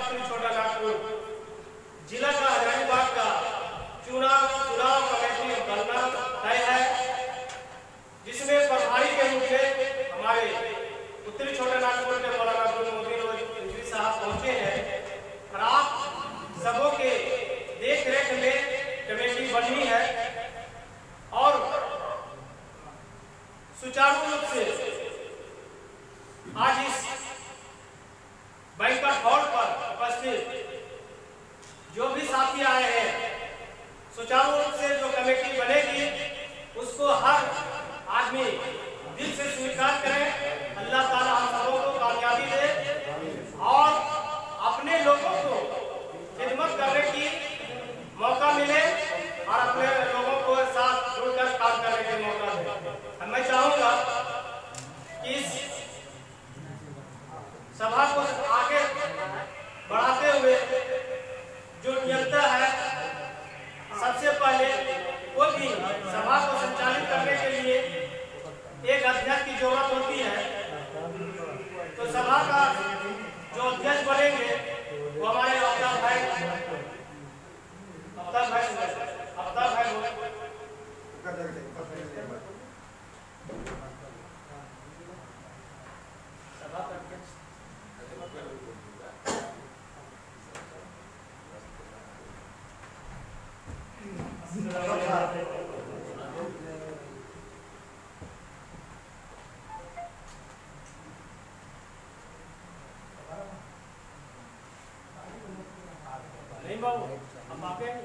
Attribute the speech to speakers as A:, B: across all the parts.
A: उत्तरी छोटा नागपुर जिला का हजारीबाग का चुनाव कमेटी करना तय है, जिसमें प्रभारी के रूप में हमारे उत्तरी छोटा नागपुर के मौलाना अब्दुल मोदी रिजवी साहब पहुंचे हैं और आप सबों के देख रेख में कमेटी बनी है और सुचारू रूप से आज इस बैंक्वेट हॉल पर उपस्थित जो भी साथी आए हैं, सुचारू रूप से जो कमेटी बनेगी उसको हर आदमी दिल से स्वीकार करें। अल्लाह ताला हम सबों को कामयाबी दे और अपने लोगों को खिदमत करने की मौका मिले और अपने लोगों को साथ जुड़कर काम करने का मौका दे। मैं चाहूंगा कि इस सभा को आगे बढ़ाते हुए जो नियंत्रण है, सबसे पहले कोई भी सभा को संचालित करने के लिए एक अध्यक्ष की जरूरत होती है। तो सभा का जो अध्यक्ष बनेंगे वो हमारे अफ्ताब भाई सभा का अध्यक्ष नहीं बाबू, हम आ रहे हैं।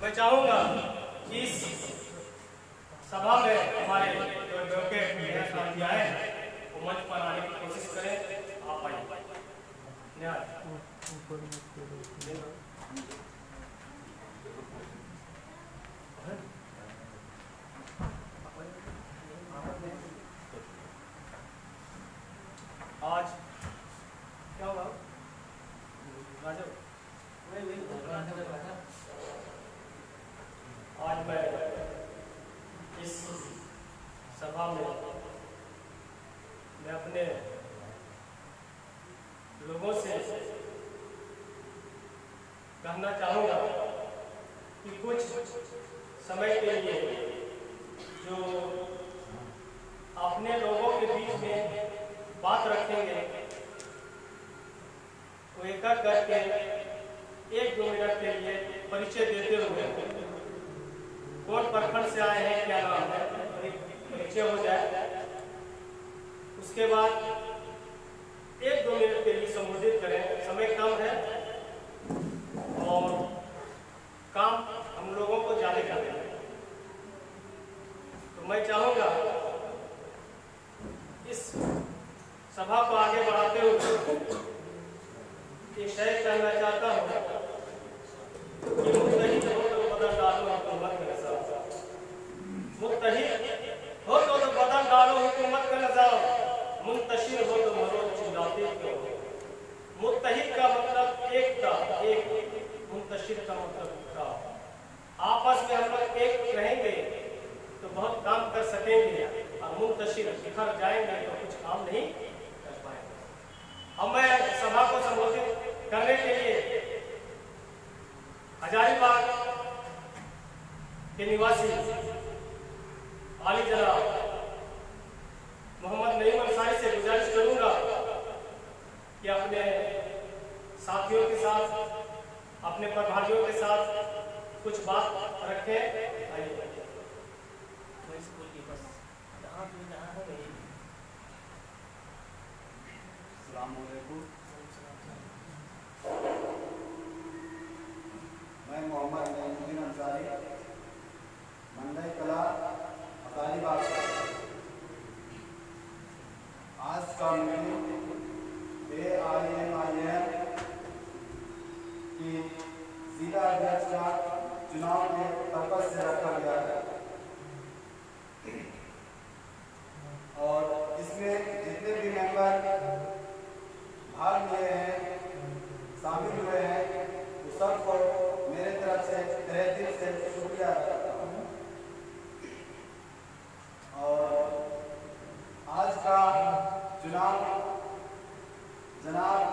A: मैं चाहूंगा कि इस सभा में हमारे जो एडवोकेट मेरे साथी आए हैं वो मंच पर आने की कोशिश करें। आप आइए। आज क्या हुआ राजा? आज मैं इस सभा में मैं अपने लोगों से कहना चाहूँगा कि कुछ समय के लिए जो अपने लोगों के बीच में बात रखेंगे, वो एक करके 1-2 मिनट के लिए परिचय देते हुए कौन प्रखंड से आए हैं, क्या नाम है, परिचय हो जाए। उसके बाद 1-2 मिनट के लिए संबोधित करें। समय कम है और काम हम लोगों को ज्यादा करना है, तो मैं चाहूंगा इस सभा को आगे बढ़ाते हुए एक शेर कहना चाहता हूँ कि मुत्तहिद हो तो बदल डालो हुकूमत का निज़ाम, मुत्तहिद हो तो बदल डालो हुकूमत का निज़ाम, मुंतशिर हो तो मरो चिल्लाते क्यों। मुत्तहिद का मतलब एकता, एक, मुंतशिर का मतलब का। आपस में हम लोग एक रहेंगे तो बहुत काम कर सकेंगे, और मुंतशिर बिखर जाएंगे तो कुछ काम नहीं कर पाएंगे। अब मैं सभा को संबोधित करने के लिए हजारीबाग के निवासी आली जनाब मोहम्मद नईम अंसारी से गुजारिश करूंगा कि अपने साथियों के साथ, अपने प्रभारियों के साथ कुछ बात रखें।
B: मैं मोहम्मद नईम अंसारी, मंडई कला हजारीबाग से। आज का मीटिंग AIMIM की जिला अध्यक्ष का चुनाव के पर्पज से रखा गया है, और इसमें जितने भी मेंबर भाग लिए हैं, शामिल हुए हैं, वो सबको मेरे तरफ से तहे दिल से शुक्रिया करता हूँ। और आज का चुनाव जनाब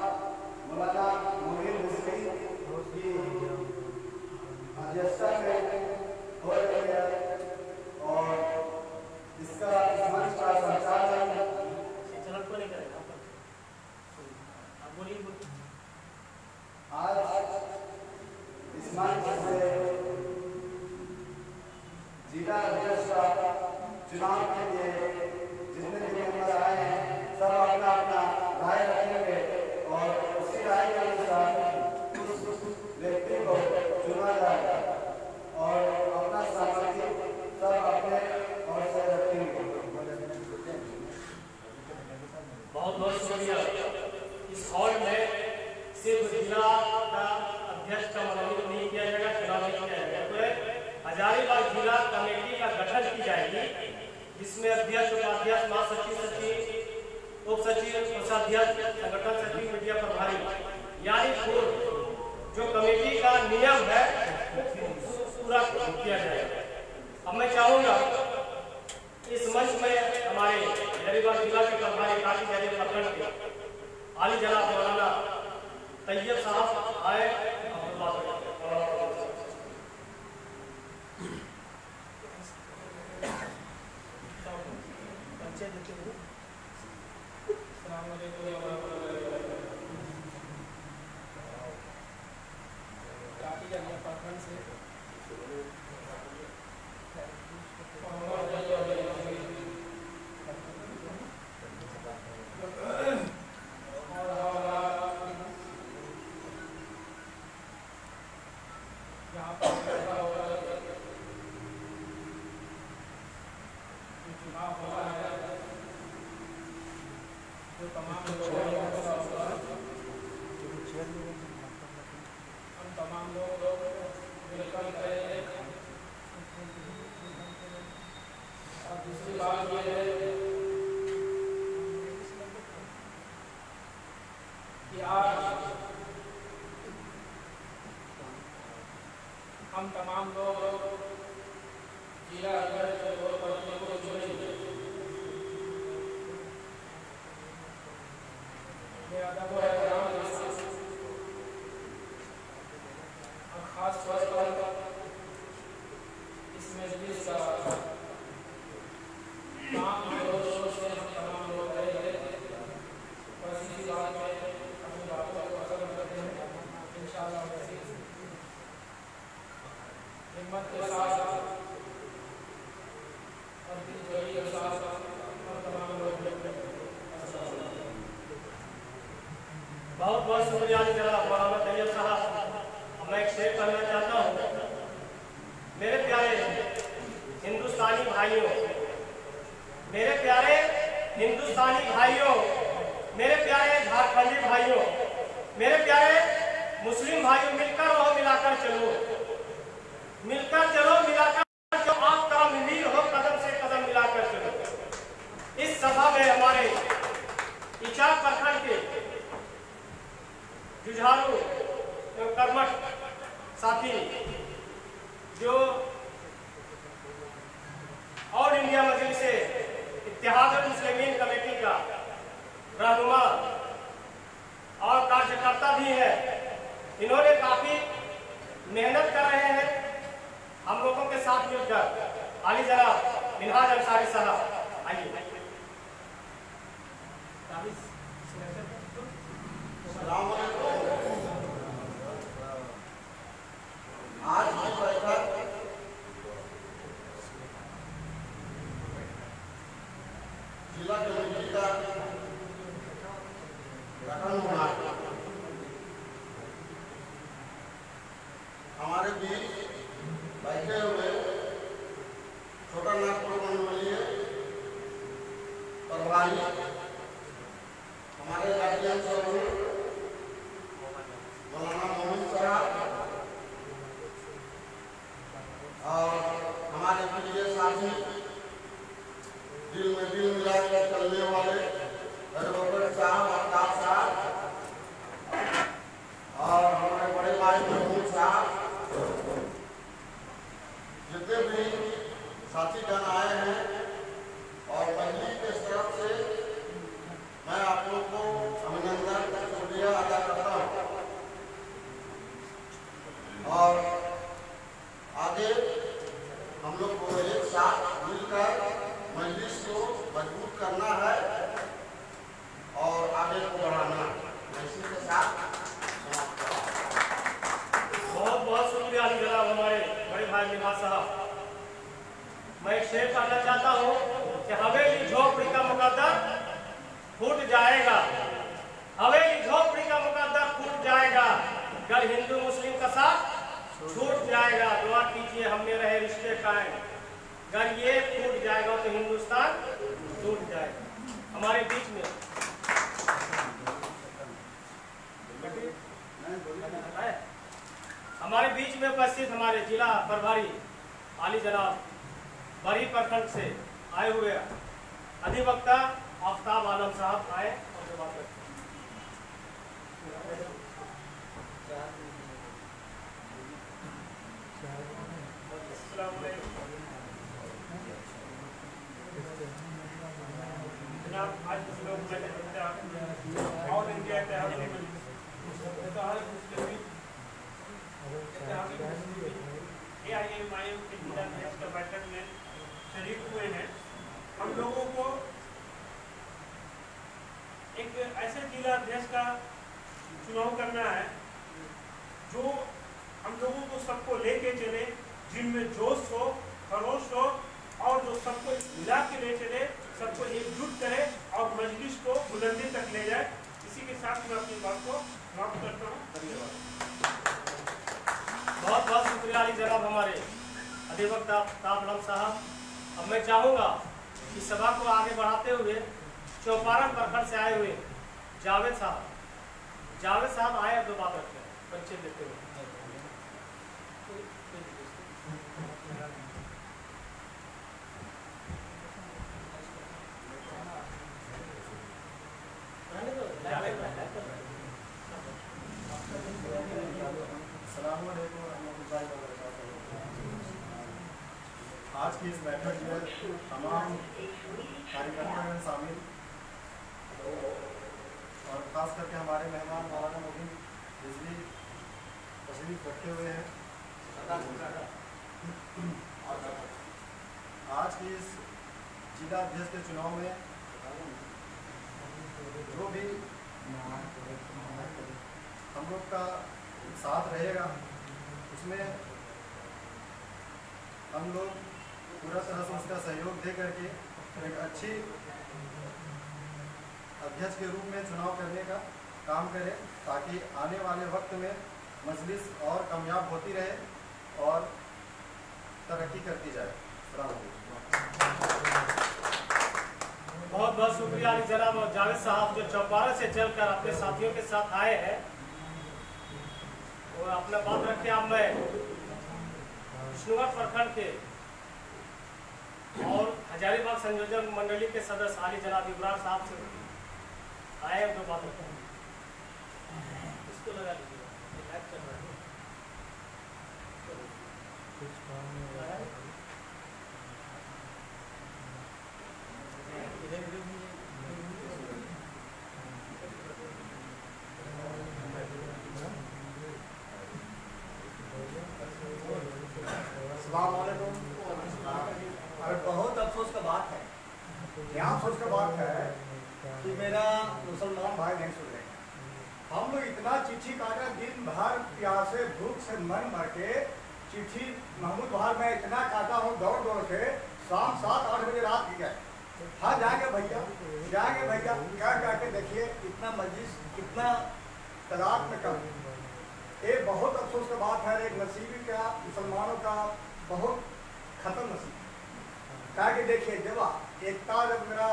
B: मौलाना मोइन हुसैन की अध्यक्षता में हो रही है, और इसका मंच का संचालन आज इस मंच से जिला अध्यक्ष का चुनाव के लिए जितने भी मेंबर आए हैं, सब अपना अपना राय रखेंगे, और उसी राय के अनुसार उस व्यक्ति को चुना जाएगा, और अपना सहमति सब अपने और से रखेंगे।
A: बहुत बहुत शुक्रिया। इस हॉल में सिर्फ जिला का अध्यक्ष का मनोनीत नहीं किया जाएगा, चुनाव नहीं किया जाएगा, तो हजारीबाग जिला कमेटी का गठन की जाएगी, जिसमें अध्यक्ष, उपाध्यक्ष, महासचिव, सचिव, उप सचिव, कोषाध्यक्ष, संगठन सचिव, मीडिया प्रभारी, यानी जो कमेटी का नियम है पूरा किया जाएगा। अब मैं चाहूंगा इस मंच में हमारे हजारीबाग जिला के प्रभारी काफी ज्यादा प्रखंड के आली जनाब मौलाना तैयब साहब आए।
C: प्रखंड से हम तमाम लोग जिला अध्यक्ष और प्रतिनिधियों को चुनेंगे। मेरा दबाव है खास तौर पर इस
A: बहुत शुक्रिया जनाब मोहम्मद तैयब साहब। मैं एक शेर कहना चाहता हूँ। मेरे प्यारे हिंदुस्तानी भाइयों, मेरे प्यारे हिंदुस्तानी भाइयों, मेरे प्यारे झारखंडी भाइयों, मेरे प्यारे मुस्लिम भाइयों, मिलकर रहो, मिलाकर चलो, मिलकर चलो, मिलाकर चलो, आप कदम मिल हो, कदम से कदम मिलाकर चलो। इस सभा में हमारे इचाक प्रखंड के जुझारू एवं कर्मठ साथी जो ऑल इंडिया मजलिस इत्तेहाद मुस्लिमीन कमेटी का रहनुमा और कार्यकर्ता भी है, इन्होंने काफी मेहनत कर रहे हैं हम लोगों के साथ मिलकर। आली जनाब मिनहाज अंसारी साहब आइए।
B: आज की बैठक जिला कमेटी का गठन हुआ। हमारे बीच बैठे हुए छोटा नागपुर मंडलीय प्रभारी हमारे गार्जियन स्वरूप मौलाना मोहम्मद साहब और हमारे प्रिय साथी दिल में दिल मिलाकर चलने वाले एडवोकेट साहब, अफ्ताब साहब और हमारे बड़े भाई महमूद साहब, जितने भी साथीगण आए हैं और मजलिस के तरफ से मैं आप लोग को अभिनंदन शुक्रिया अदा करता हूँ। और आगे हम लोग को एक साथ मिलकर मजलिस को मजबूत करना है और आगे को बढ़ाना है। इसी के साथ
A: बहुत बहुत शुक्रिया जनाब हमारे बड़े भाई मिनहाज साहब। मैं एक शेर कहना चाहता हूँ कि हवेली झोपड़ी का मुकद्दर फूट जाएगा, हवेली झोपड़ी का मुकद्दर फूट जाएगा, अगर हिंदू मुस्लिम का साथ छूट जाएगा। दुआ कीजिए हमने रहे रिश्ते कायम, अगर ये फूट जाएगा तो हिंदुस्तान टूट जाएगा। हमारे बीच में उपस्थित हमारे जिला प्रभारी आली जनाब बरी प्रखंड से आए हुए अधिवक्ता आफ्ताब आलम साहब आए और बात करते हैं। आज कुछ लोग ऑल इंडिया बैठक में शरीक हुए हैं। हम लोगों को एक ऐसे जिला अध्यक्ष का चुनाव करना है जो हम लोगों को सबको लेके चले, जिनमें जोश हो, खरोश हो और जो सबको मिला के ले चले, सबको एकजुट करे और मजलिस को बुलंदी तक ले जाए। इसी के साथ मैं अपनी बात को समाप्त करता हूँ। धन्यवाद। बहुत बहुत शुक्रिया अली जनाब हमारे अधिवक्ता आफ्ताब आलम साहब। अब मैं चाहूँगा कि सभा को आगे बढ़ाते हुए चौपारण प्रखंड से आए हुए जावेद साहब आए, दो बात रखते हैं परिचय देते हुए।
D: आज की इस बैठक में तमाम कार्यकर्ता में शामिल और खास करके हमारे मेहमान मौलाना मोहम्मद रिजवी तशरीफ रखे हुए हैं। आज की इस जिला अध्यक्ष के चुनाव में जो भी हम लोग का साथ रहेगा उसमें हम लोग पूरा तरह से उसका सहयोग दे करके एक अच्छी अध्यक्ष के रूप में चुनाव करने का काम करें ताकि आने वाले वक्त में मजलिस और कामयाब होती रहे और तरक्की करती जाए। अस्सलाम वालेकुम।
A: बहुत बहुत शुक्रिया जनाब जावेद साहब जो चौपारा से चलकर अपने साथियों के साथ आए हैं और अपना बात रखे। अब मैं विष्णुगढ़ प्रखंड के और हजारीबाग संयोजक मंडली के सदस्य आली जनाब इब्रार साहब से आए हैं, जो बात रखें इसको लगा लीजिए।
E: और बहुत अफसोस का बात है, यहाँ अफसोस का बात है कि मेरा मुसलमान भाई नहीं सुन रहे हैं। हम लोग इतना चिट्ठी काटा, दिन भर प्यासे भूख से मर के चिट्ठी महमूद भाई मैं इतना काटा हूँ दौड़ दौड़ के, शाम 7-8 बजे रात की गए। हाँ जाएंगे भैया क्या के देखिए इतना मजलिस कितना तादाद में कम। ये बहुत अफसोस का बात है। एक नसीबी का मुसलमानों का बहुत खत्म नसीब क्या कि देखिए जब एकता जब मेरा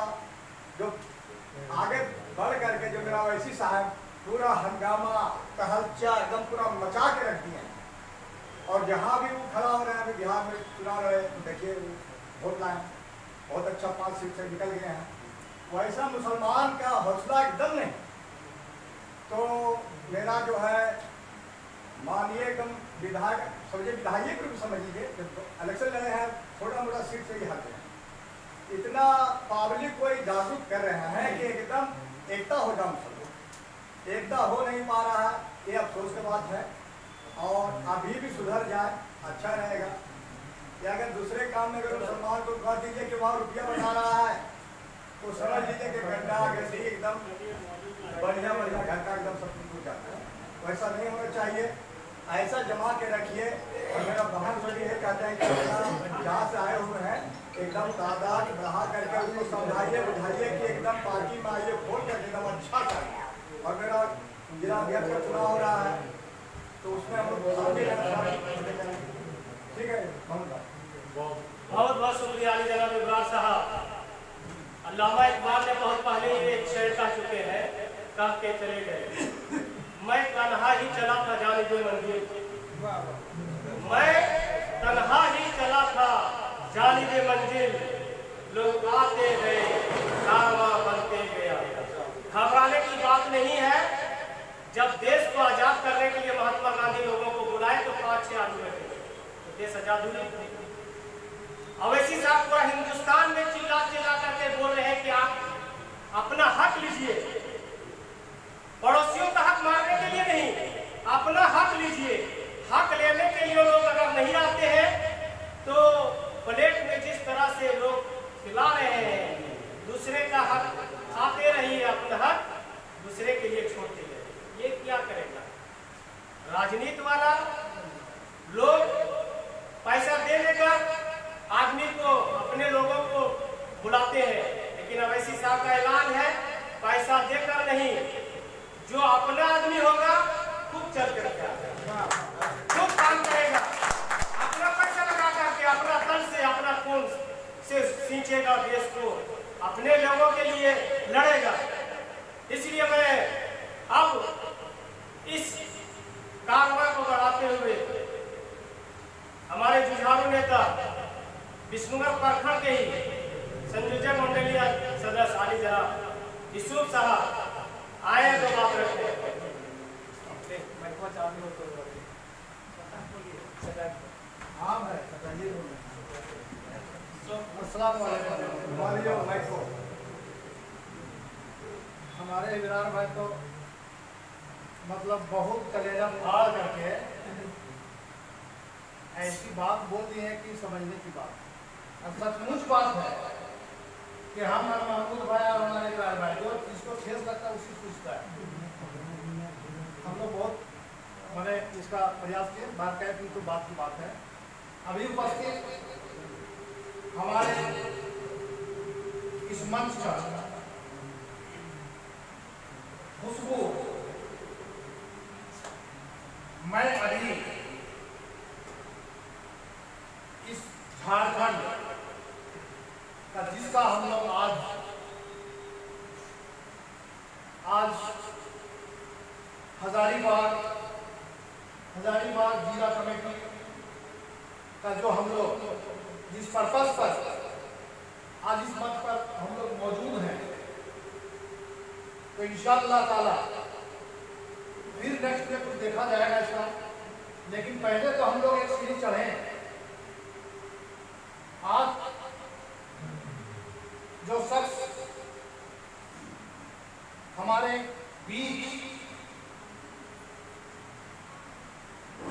E: जो आगे बढ़ करके जो मेरा वैसी साहब पूरा हंगामा तहलचा एकदम पूरा मचा के रख दिए और जहाँ भी वो खड़ा हो रहे हैं, अभी बिहार में चुनाव रहे तो देखिए वोट लाए, बहुत अच्छा 5 सीट से निकल गए हैं। वैसा मुसलमान का हौसला एकदम नहीं। तो मेरा जो है माननीय एकदम विधायक समझिए, विधायक रूप समझ लीजिए, इलेक्शन लड़े हैं छोटा मोटा सीट से ही हार गए। इतना पब्लिक को जागरूक कर रहे हैं कि एकदम एकता हो जाए, मुसलमान एकता हो नहीं पा रहा है, ये अफसोस की बात है। और अभी भी सुधर जाए अच्छा रहेगा। या अगर दूसरे काम में अगर मुसलमान को कह दीजिए कि वहाँ रुपया बना रहा है तो समझ लीजिए कि गड्ढा गड्ढी एकदम बढ़िया घर का एकदम सब कुछ हो जाता है। वैसा नहीं होना चाहिए, ऐसा जमा के रखिए। और मेरा बहन सभी ये कहते हैं कि जहाँ से आए हुए हैं एकदम तादाद बढ़ा करके उसको समझाइए बुझाइए कि एकदम पार्टी में आइए, वोट करके एकदम अच्छा चाहिए। और मेरा जिला अध्यक्ष का चुनाव हो रहा है तो उसमें हम लोग ठीक है।
A: बहुत बहुत शुक्रिया अली जनाब इब्रार साहब। अल्लामा इकबाल ने बहुत पहले एक शेर कह चुके हैं, कह के चले गए, मैं तन्हा ही चला था जानिबे मंजिल, मैं तन्हा ही चला था जानिबे मंजिल, लोग आते गए कारवां बनते गया। घबराने की बात नहीं है। जब देश को आजाद करने के लिए महात्मा गांधी लोगों को बुलाए तो 5-6 आदमी बैठे तो देश आजाद हुआ। अवैसी साहब पूरा हिंदुस्तान में चिल्ला चिल्ला करके बोल रहे हैं कि आप अपना हक लीजिए, पड़ोसियों का हक मारने के लिए नहीं, अपना हक लीजिए। हक लेने के लिए लोग अगर नहीं आते हैं तो प्लेट में जिस तरह से लोग खिला रहे हैं, दूसरे का हक खाते रहिए, अपना हक दूसरे के लिए छोड़ते रहिए। ये क्या करेगा? राजनीति वाला लोग पैसा दे देकर आदमी को, अपने लोगों को बुलाते हैं, लेकिन अवैसी साहब का ऐलान है पैसा देकर नहीं, जो अपना आदमी होगा खूब चल करके खूब काम करेगा, अपना पैसा लगा करके अपना दल से अपना खून से सींचेगा, देश को अपने लोगों के लिए लड़ेगा। इसलिए मैं अब इस कार्रवाई को बढ़ाते हुए हमारे जुझारू नेता विष्णुगढ़ प्रखंड के ही संयोजक मंडलीय सदस्य आली जनाब यूसुफ साहब आए तो बात रखते हैं।
D: हमारे इब्रार भाई तो मतलब बहुत कलेजा फाड़ करके ऐसी बात बोल दी है कि समझने की बात। अब सचमुच बात है कि हम महमूद भाई और हमारे इब्रार भाई जो जिसको ठेस लगता है उसी पूछता है। हम लोग बहुत मैंने इसका प्रयास किए, बात कहे कि तो बात की बात है। अभी उपस्थित हमारे इस मंच पर खुशबू झारखंड का, जिसका हम लोग आज हजारीबाग जिला कमेटी का जो हम लोग जिस पर्पस पर आज इस मंच पर हम लोग मौजूद हैं, तो इंशाअल्लाह ताला फिर नेक्स्ट में कुछ देखा जाएगा इसका। लेकिन पहले तो हम लोग एक सीढ़ी चढ़े। आज जो शख्स हमारे बीच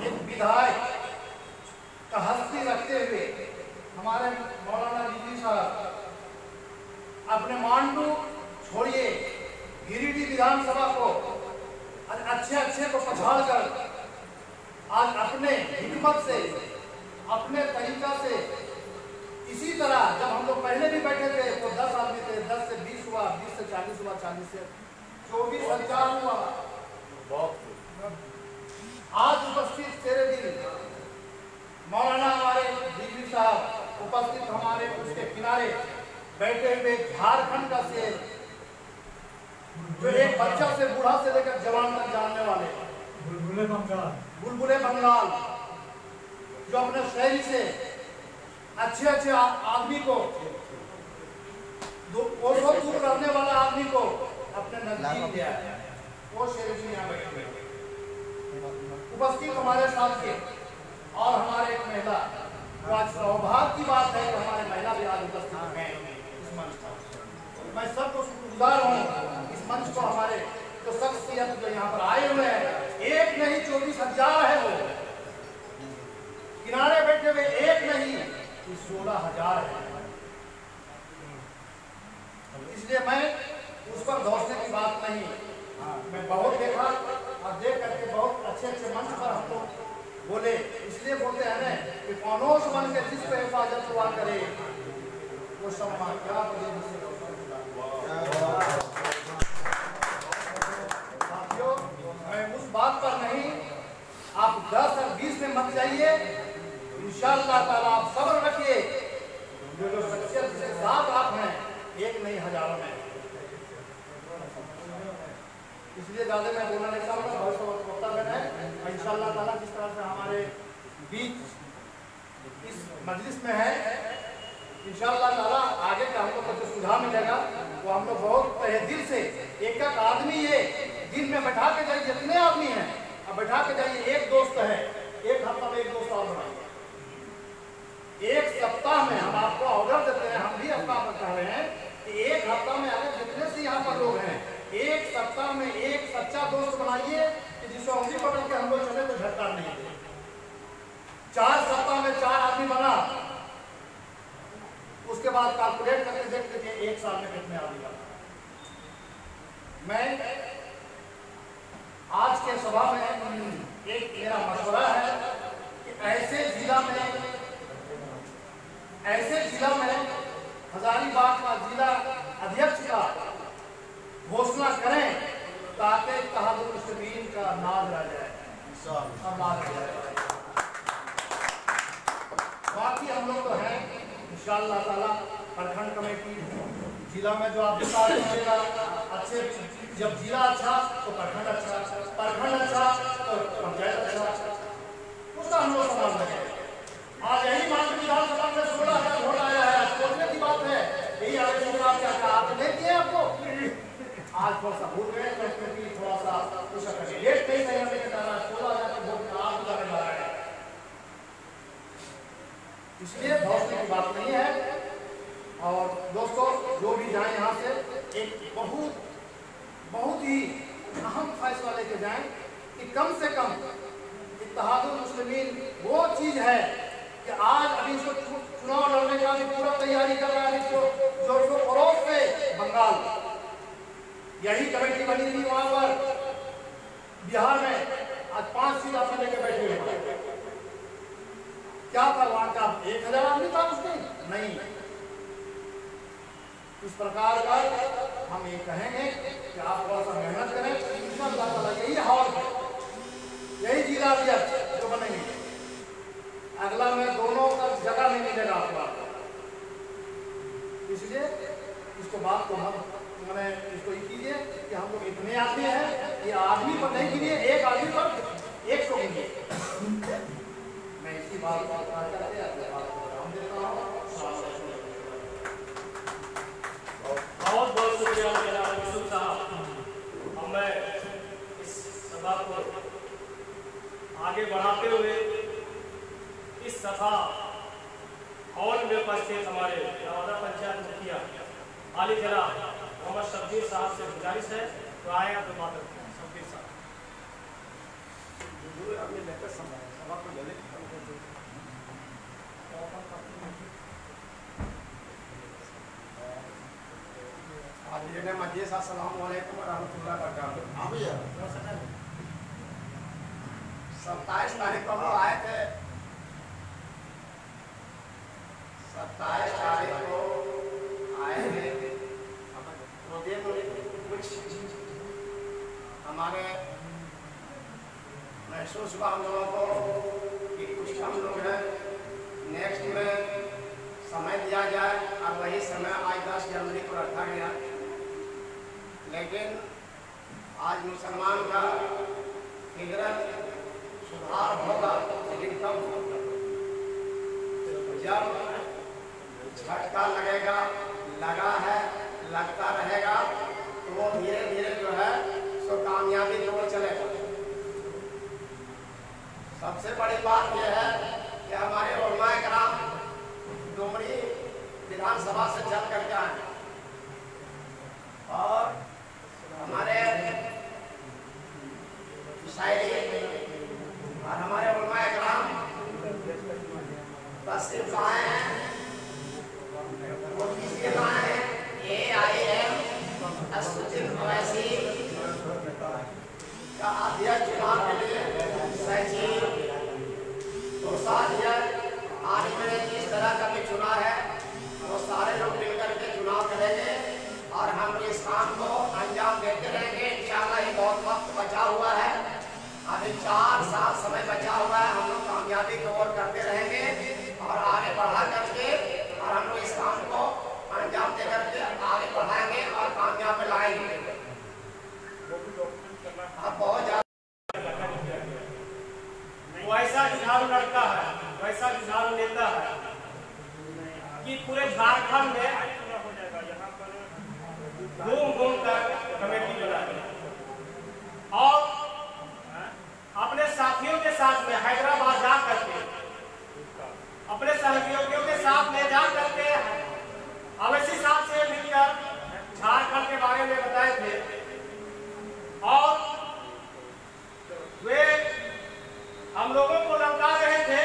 D: एक विधायक का हस्ती रखते हुए हमारे मौलाना रिजवी साहब अपने मांडू छोड़िए गिरिडीह विधानसभा को अच्छे को पछाड़ कर आज अपने हिम्मत से, अपने तरीका से, इसी तरह जब हम लोग पहले भी बैठे थे तो 10 आदमी थे, 10 से 20 हुआ, 20 से 40 हुआ, 40 से 24,000 हुआ। आज उपस्थित तेरे दिल मौलाना हमारे रिजवी साहब उपस्थित, हमारे उसके किनारे बैठे हुए झारखंड का शेर, जो एक बच्चा से बूढ़ा से लेकर जवान तक जानने वाले बुलबुले बंगाल, जो अपने शहरी से अच्छे आदमी को, कोसों दूर रहने वाला आदमी को अपने नजदीक लिया है, वो शेर जी यहाँ बैठे उपस्थित हमारे साथ के। और हमारे एक महिला, तो आज सौभाग्य की बात है कि हमारे महिला भी आज उपस्थित हैं इस मंच पर। मैं सबको शुक्रगुजार हूँ इस मंच को, हमारे जो शख्सियत जो यहाँ पर आए हुए हैं, एक नहीं 24,000 है वो किनारे बैठे हुए, एक नहीं 16,000 है। इसलिए मैं उस पर दोषने की बात नहीं, मैं बहुत देखा और देख करके बहुत अच्छे मंच पर हम लोग बोले। इसलिए बोलते हैं ना कि फानोस बन के जिस पे हिफाजत हुआ करे वो सम्मान क्या साथियों, मैं उस बात पर नहीं, आप 10 और 20 में मत जाइए, इंशाअल्लाह ताला आप सब्र रखिए। जो शख्सियत के साथ आप हैं, एक नहीं हजारों में। इसलिए ज़्यादा मैं बोलना नहीं चाहूँगा, बहुत वक्ता है। इंशाअल्लाह ताला जिस तरह से हमारे बीच इस मजलिस में है, इंशाअल्लाह ताला आगे का हम लोग को जो सुझाव मिलेगा वो हम लोग बहुत तहे दिल से एक आदमी ये दिन में बैठा के जाइए, जितने आदमी हैं अब बैठा के जाइए। एक दोस्त है, एक हफ्ता में एक दोस्त और बनाइए। एक सप्ताह में हम आपको ऑर्डर देते हैं, हम भी अपना कह रहे हैं कि एक हफ्ता में अगर जितने से यहाँ पर लोग हैं, एक सप्ताह में एक सच्चा दोस्त बनाइए कि जिसको उंगली पकड़ के हम लोग चले तो झटका नहीं दे। 4 सप्ताह में 4 आदमी बना, उसके बाद कैलकुलेट करके देखते थे 1 साल में कितने आदमी बना। मैं आज के सभा में एक मेरा मशवरा है कि ऐसे जिला में हजारीबाग का जिला अध्यक्ष का घोषणा करें ताकि इत्तेहादुल मुस्लिमीन का नाज रह जाए। बाकी हम लोग तो हैं इंशाअल्लाह ताला। प्रखंड कमेटी जिला में जो आप मिलेगा अच्छे, जब जिला अच्छा तो प्रखंड अच्छा, प्रखंड अच्छा तो पंचायत अच्छा, उसका हम लोग संभाल सकें। आज यही मांग विधानसभा में 16,000 वोट आया है, सोचने की बात है। यही आवेदन आप क्या आप नहीं दिए आपको, आज थोड़ा सा भूल गए, क्योंकि थोड़ा सा उसका कैंडिडेट नहीं सही होने के कारण 16,000 के वोट में आप गुजारे जा रहे हैं। इसलिए भौसले की बात नहीं है। और दोस्तों जो भी जाए यहाँ से एक बहुत ही अहम फैसला लेके जाएं कि कम से कम इत्तेहादुल मुस्लिमीन वो चीज़ है कि आज अभी इसको चुनाव लड़ने का भी पूरा तैयारी कर रहा है। इसको जो पड़ोस से बंगाल यही कमेटी बनी थी, वहां पर बिहार में आज 5 सीट आपने लेके बैठे हुए। क्या था वहां का 1,000 आदमी था उसमें नहीं। इस प्रकार का हम ये कहेंगे कि आप थोड़ा सा मेहनत करें, इंशाअल्लाह ताला यही हाल है, यही जिला अध्यक्ष जो बनेंगे। अगला में दोनों का जगह नहीं मिलेगा आपको। इसलिए इसको बात को हम मैंने इसको ये कीजिए कि हम लोग इतने आदमी हैं, ये आदमी पर नहीं गिनिए, एक आदमी पर 100 गिनिए। मैं इसकी बात करते अपने बात को विराम देता हूँ।
A: बहुत बहुत शुक्रिया जनाब यूसुफ साहब। अब मैं इस सभा को आगे बढ़ाते हुए इस सभा हॉल में उपस्थित हमारे नवादा पंचायत मुखिया आली जनाब मोहम्मद शब्बीर साहब से गुजारिश है तो आए आप बात रखते हैं। शब्बीर साहब
E: सभा को जल्दी खत्म कर दो। मजीद अस्सलाम वालेकुम व रहमतुल्लाहि व बरकातुहू। हाँ भैया 27 तारीख को हम लोग आए थे। 27 तारीख को आए थे तो दिन कुछ हमारे महसूस हुआ हम लोगों को कि कुछ हम लोग हैं नेक्स्ट में समय दिया जाए और वही समय आज 10 जनवरी को रखा गया। लेकिन आज मुसलमान का हिजरत सुधार होगा लेकिन कब होगा? जब झटका लगेगा, लगा है, लगता रहेगा तो वो धीरे धीरे जो है सो कामयाबी की ओर चलेगा। सबसे बड़ी बात यह है कि हमारे उलमाए कराम डुमरी विधानसभा से चल कर के आए और हमारे शायरी और हमारे उलमाए कराम तशरीफ लाए हैं। वो किसके लाए हैं? AIM असदुद्दीन अवैसी का अध्यक्ष चुनाव के लिए सचिव कोषाध्यक्ष आज मैंने जिस तरह का भी चुना है वो सारे लोग मिलकर के चुनाव करेंगे और हम इस काम को अंजाम देते रहेंगे। इंशाअल्लाह ये बहुत वक्त बचा हुआ है, अभी 4 साल समय बचा हुआ है। हम लोग कामयाबी की ओर करते रहेंगे और आगे बढ़ा करके और हम लोग इस काम को अंजाम दे करके आगे बढ़ाएंगे और कामयाब लाएंगे। अब बहुत ज्यादा
A: वैसा जुझारू लड़का है, वैसा जुझारू नेता है कि पूरे झारखंड में घूम घूम कर कमेटी बनाई और अपने साथियों के साथ में हैदराबाद जा करके अपने सहयोगियों के साथ में जा करके अवैसी साहब से मिलकर झारखंड के बारे में बताए थे और वे हम लोगों को ललकार रहे थे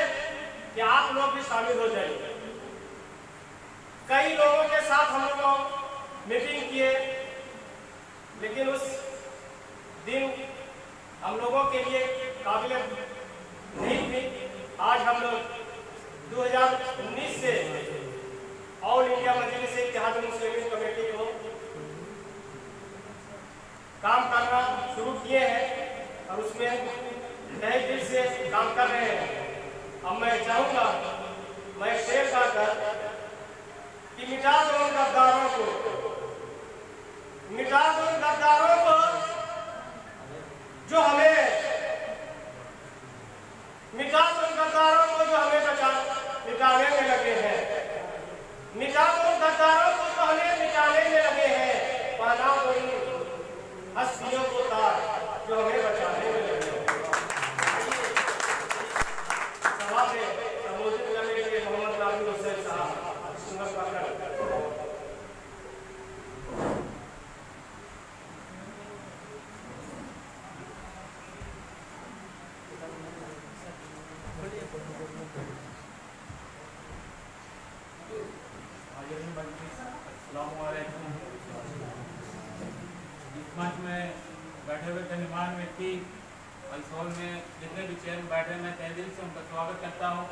A: कि आप लोग भी शामिल हो जाइए। कई लोगों के साथ हम लोग मीटिंग किए लेकिन उस दिन हम लोगों के लिए काबिल नहीं थी। आज हम लोग 2019 से ऑल इंडिया मजलिस इत्तेहाद मुस्लिमीन कमेटी को काम करना शुरू किए हैं और उसमें नए दिल से काम कर रहे हैं। अब मैं चाहूँगा मैं शेर गाकर कि मिटा दो उन गद्दारों को, मिटा दो उन गद्दारों को जो हमें, मिटा दो उन गद्दारों को जो हमें मिटाने में लगे हैं, मिटा दो उन गद्दारों को जो हमें मिटाने में लगे हैं, पहना दो इन हस्तियों को तार जो हमें बचाने में लगे हैं। सभा में संबोधित करने के लिए मोहम्मद नाबिल हुसैन साहब
C: इस मंच में बैठे हुए गणमान्य व्यक्ति और इस हॉल में जितने भी चेयर में बैठे मैं तहे दिल से उनका स्वागत करता हूँ।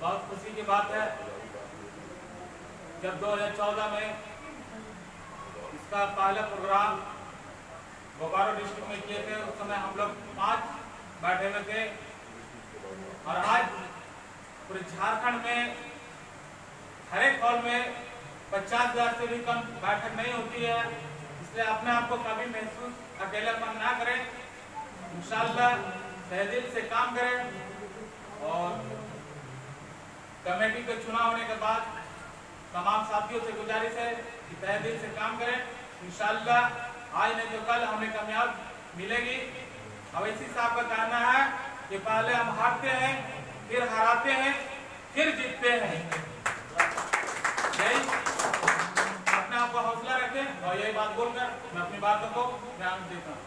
C: बहुत खुशी की बात है जब 2014 में इसका पहला प्रोग्राम बोकारो डिस्ट्रिक्ट में किए थे उस समय हम लोग 5 बैठे हुए थे और आज पूरे झारखंड में हर एक हॉल में 50,000 से भी कम बैठक नहीं होती है, इसलिए अपने आप को कभी महसूस अकेलापन ना करें। इंशाअल्लाह तहे दिल से काम करें और कमेटी के चुनाव होने के बाद तमाम साथियों से गुजारिश है कि तहे दिल से काम करें। इंशाअल्लाह आज नहीं तो कल हमें कामयाब मिलेगी। अवैसी साहब का कहना है कि पहले हम हारते हैं, फिर हराते हैं, फिर जीतते हैं। यही अपने आप को हौसला रखें और यही बात बोलकर मैं अपनी बातों को ध्यान देता हूँ।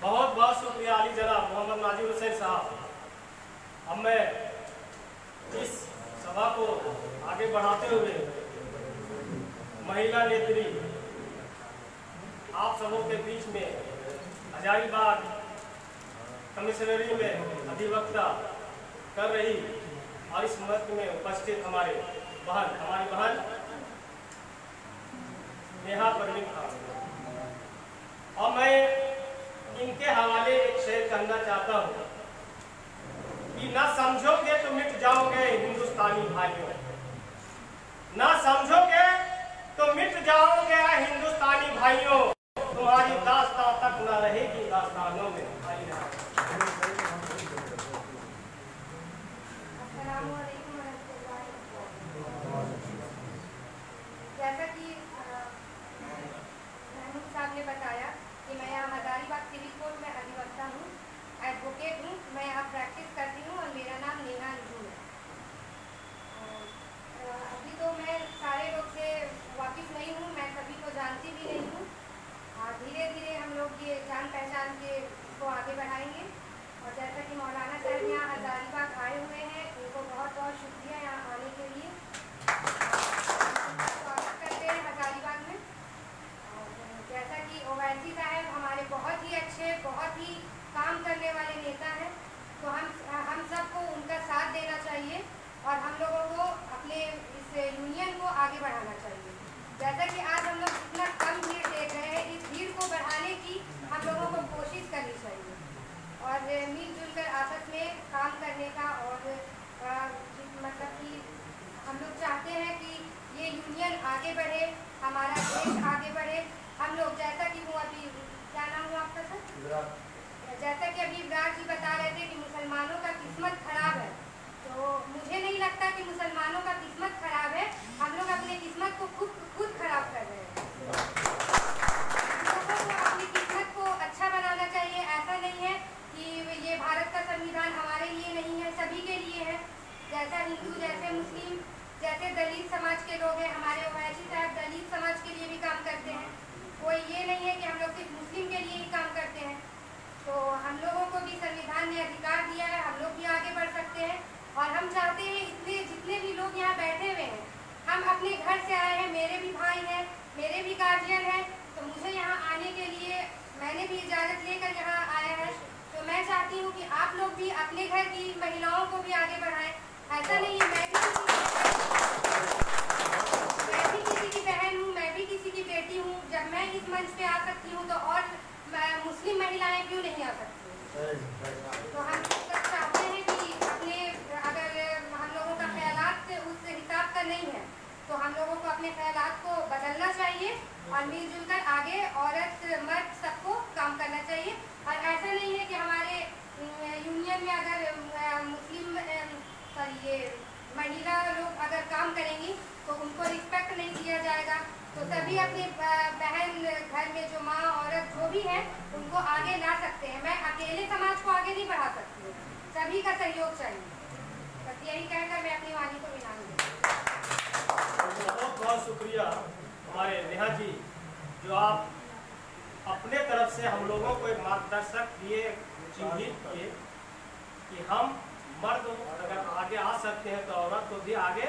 A: बहुत बहुत शुक्रिया अली जनाब मोहम्मद नाजिर हुसैन साहब। अब मैं इस सभा को आगे बढ़ाते हुए महिला नेत्री आप सबों के बीच में हजारीबाग कमिश्नरी में अधिवक्ता कर रही और इस मंच में उपस्थित हमारी बहन नेहा परवीन खान, और मैं इनके हवाले एक शेर करना चाहता हूँ कि ना समझोगे तो मिट जाओगे हिंदुस्तानी भाइयों, ना समझोगे तो मिट जाओगे हिंदुस्तानी भाइयों, तुम्हारी दास्तां तक न रहेगी दास्तानों में।
F: जैसा कि महमूद साहब ने बताया कि मैं यहाँ हजारीबाग सिविल कोर्ट में अधिवक्ता हूँ, एडवोकेट हूँ। मैं यहाँ प्रैक्टिस करती हूँ और मेरा नाम नेहा अंजुम है। अभी तो मैं सारे लोग से वाकिफ नहीं हूँ, मैं सभी को जानती भी नहीं हूँ। धीरे धीरे हम लोग ये जान पहचान के इसको आगे बढ़ाएंगे। और जैसा कि मौलाना साहब यहाँ हजारीबाग आए हुए हैं, उनको बहुत बहुत शुक्रिया यहाँ आने के लिए। स्वागत करते हैं हजारीबाग में। और जैसा कि ओवैसी साहब हमारे बहुत ही अच्छे, बहुत ही काम करने वाले नेता हैं, तो हम सबको उनका साथ देना चाहिए और हम लोगों को अपने इस यूनियन को आगे बढ़ाना चाहिए। जैसा कि आज हम लोग इतना कम भीड़ देख रहे हैं, इस भीड़ को बढ़ाने की हम लोगों को कोशिश करनी चाहिए और मिलजुल कर आपस में काम करने का। और मतलब कि हम लोग चाहते हैं कि ये यूनियन आगे बढ़े, हमारा देश आगे बढ़े। हम लोग जैसा कि वो अभी क्या नाम हुआ आपका सर, जैसा कि अभी विराट जी बता रहे थे कि मुसलमानों का किस्मत खराब है, तो मुझे नहीं लगता कि मुसलमानों का किस्मत खराब है। हम लोग अपने किस्मत को खुद खराब कर रहे हैं। हम लोगों को अपनी किस्मत को अच्छा बनाना चाहिए। ऐसा नहीं है कि ये भारत का संविधान हमारे लिए नहीं है, सभी के लिए है। जैसा हिंदू, जैसे मुस्लिम, जैसे दलित समाज के लोग हैं, हमारे ओवैसी साहब दलित समाज के लिए भी काम करते हैं। कोई ये नहीं है कि हम लोग सिर्फ मुस्लिम के लिए ही काम करते हैं। तो हम लोगों को भी संविधान ने अधिकार दिया है, हम लोग भी आगे बढ़ सकते हैं। और हम चाहते हैं इतने जितने भी लोग यहाँ बैठे हुए हैं, हम अपने घर से आए हैं, मेरे भी भाई हैं, मेरे भी गार्जियन हैं, तो मुझे यहाँ आने के लिए मैंने भी इजाज़त लेकर यहाँ आया है। तो मैं चाहती हूँ कि आप लोग भी अपने घर की महिलाओं को भी आगे बढ़ाएं। ऐसा नहीं है मैं भी किसी की बहन हूँ, मैं भी किसी की बेटी हूँ। जब मैं इस मंच पे आ सकती हूँ तो और मुस्लिम महिलाएं क्यों नहीं आ सकती? तो हम चाहते हैं कि अपने अगर हम लोगों का ख्यालात उस हिसाब का नहीं है तो हम लोगों को अपने ख्यालात को बदलना चाहिए और मिलजुल कर आगे औरत मर्द सबको काम करना चाहिए। और ऐसा नहीं है कि हमारे यूनियन में अगर मुस्लिम ये महिला लोग अगर काम करेंगी तो उनको रिस्पेक्ट नहीं दिया जाएगा। तो सभी अपनी बहन घर में जो माँ औरत जो भी है उनको आगे ला सकते हैं। मैं अकेले समाज को आगे नहीं बढ़ा सकती हूँ, सभी का सहयोग चाहिए। बस यही कहकर मैं अपनी वाणी को विराम दूँ।
A: बहुत बहुत शुक्रिया हमारे नेहा जी, जो आप अपने तरफ से हम लोगों को एक मार्गदर्शक दिए, चिन्हित किए कि हम मर्द अगर आगे आ सकते हैं तो औरत को भी आगे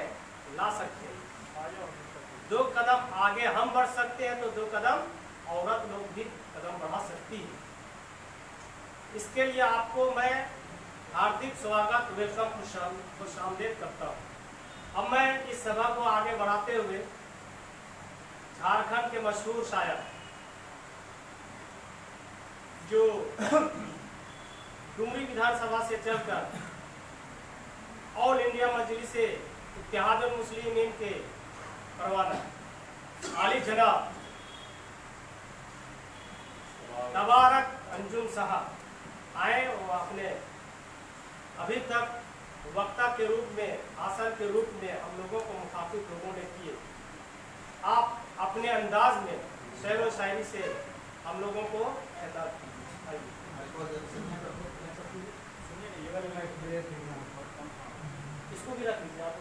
A: ला सकते हैं। 2 कदम आगे हम बढ़ सकते हैं तो 2 कदम औरत लोग भी कदम बढ़ा सकती है। इसके लिए आपको मैं हार्दिक स्वागत, वेलकम, खुशामदीद करता हूँ। अब मैं इस सभा को आगे बढ़ाते हुए झारखंड के मशहूर शायर जो डुमरी विधानसभा से चलकर ऑल इंडिया मजलिस इत्तेहादुल मुस्लिमीन के परवाना आली जनाब तबारक अंजुम साहब आए और आपने अभी तक वक्ता के रूप में, आसन के रूप में हम लोगों को मुखातिब लोगों ने किए। आप अपने अंदाज में शेर व शायरी से हम लोगों को खिताब इसको भी रख लीजिए आप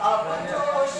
B: अब जोश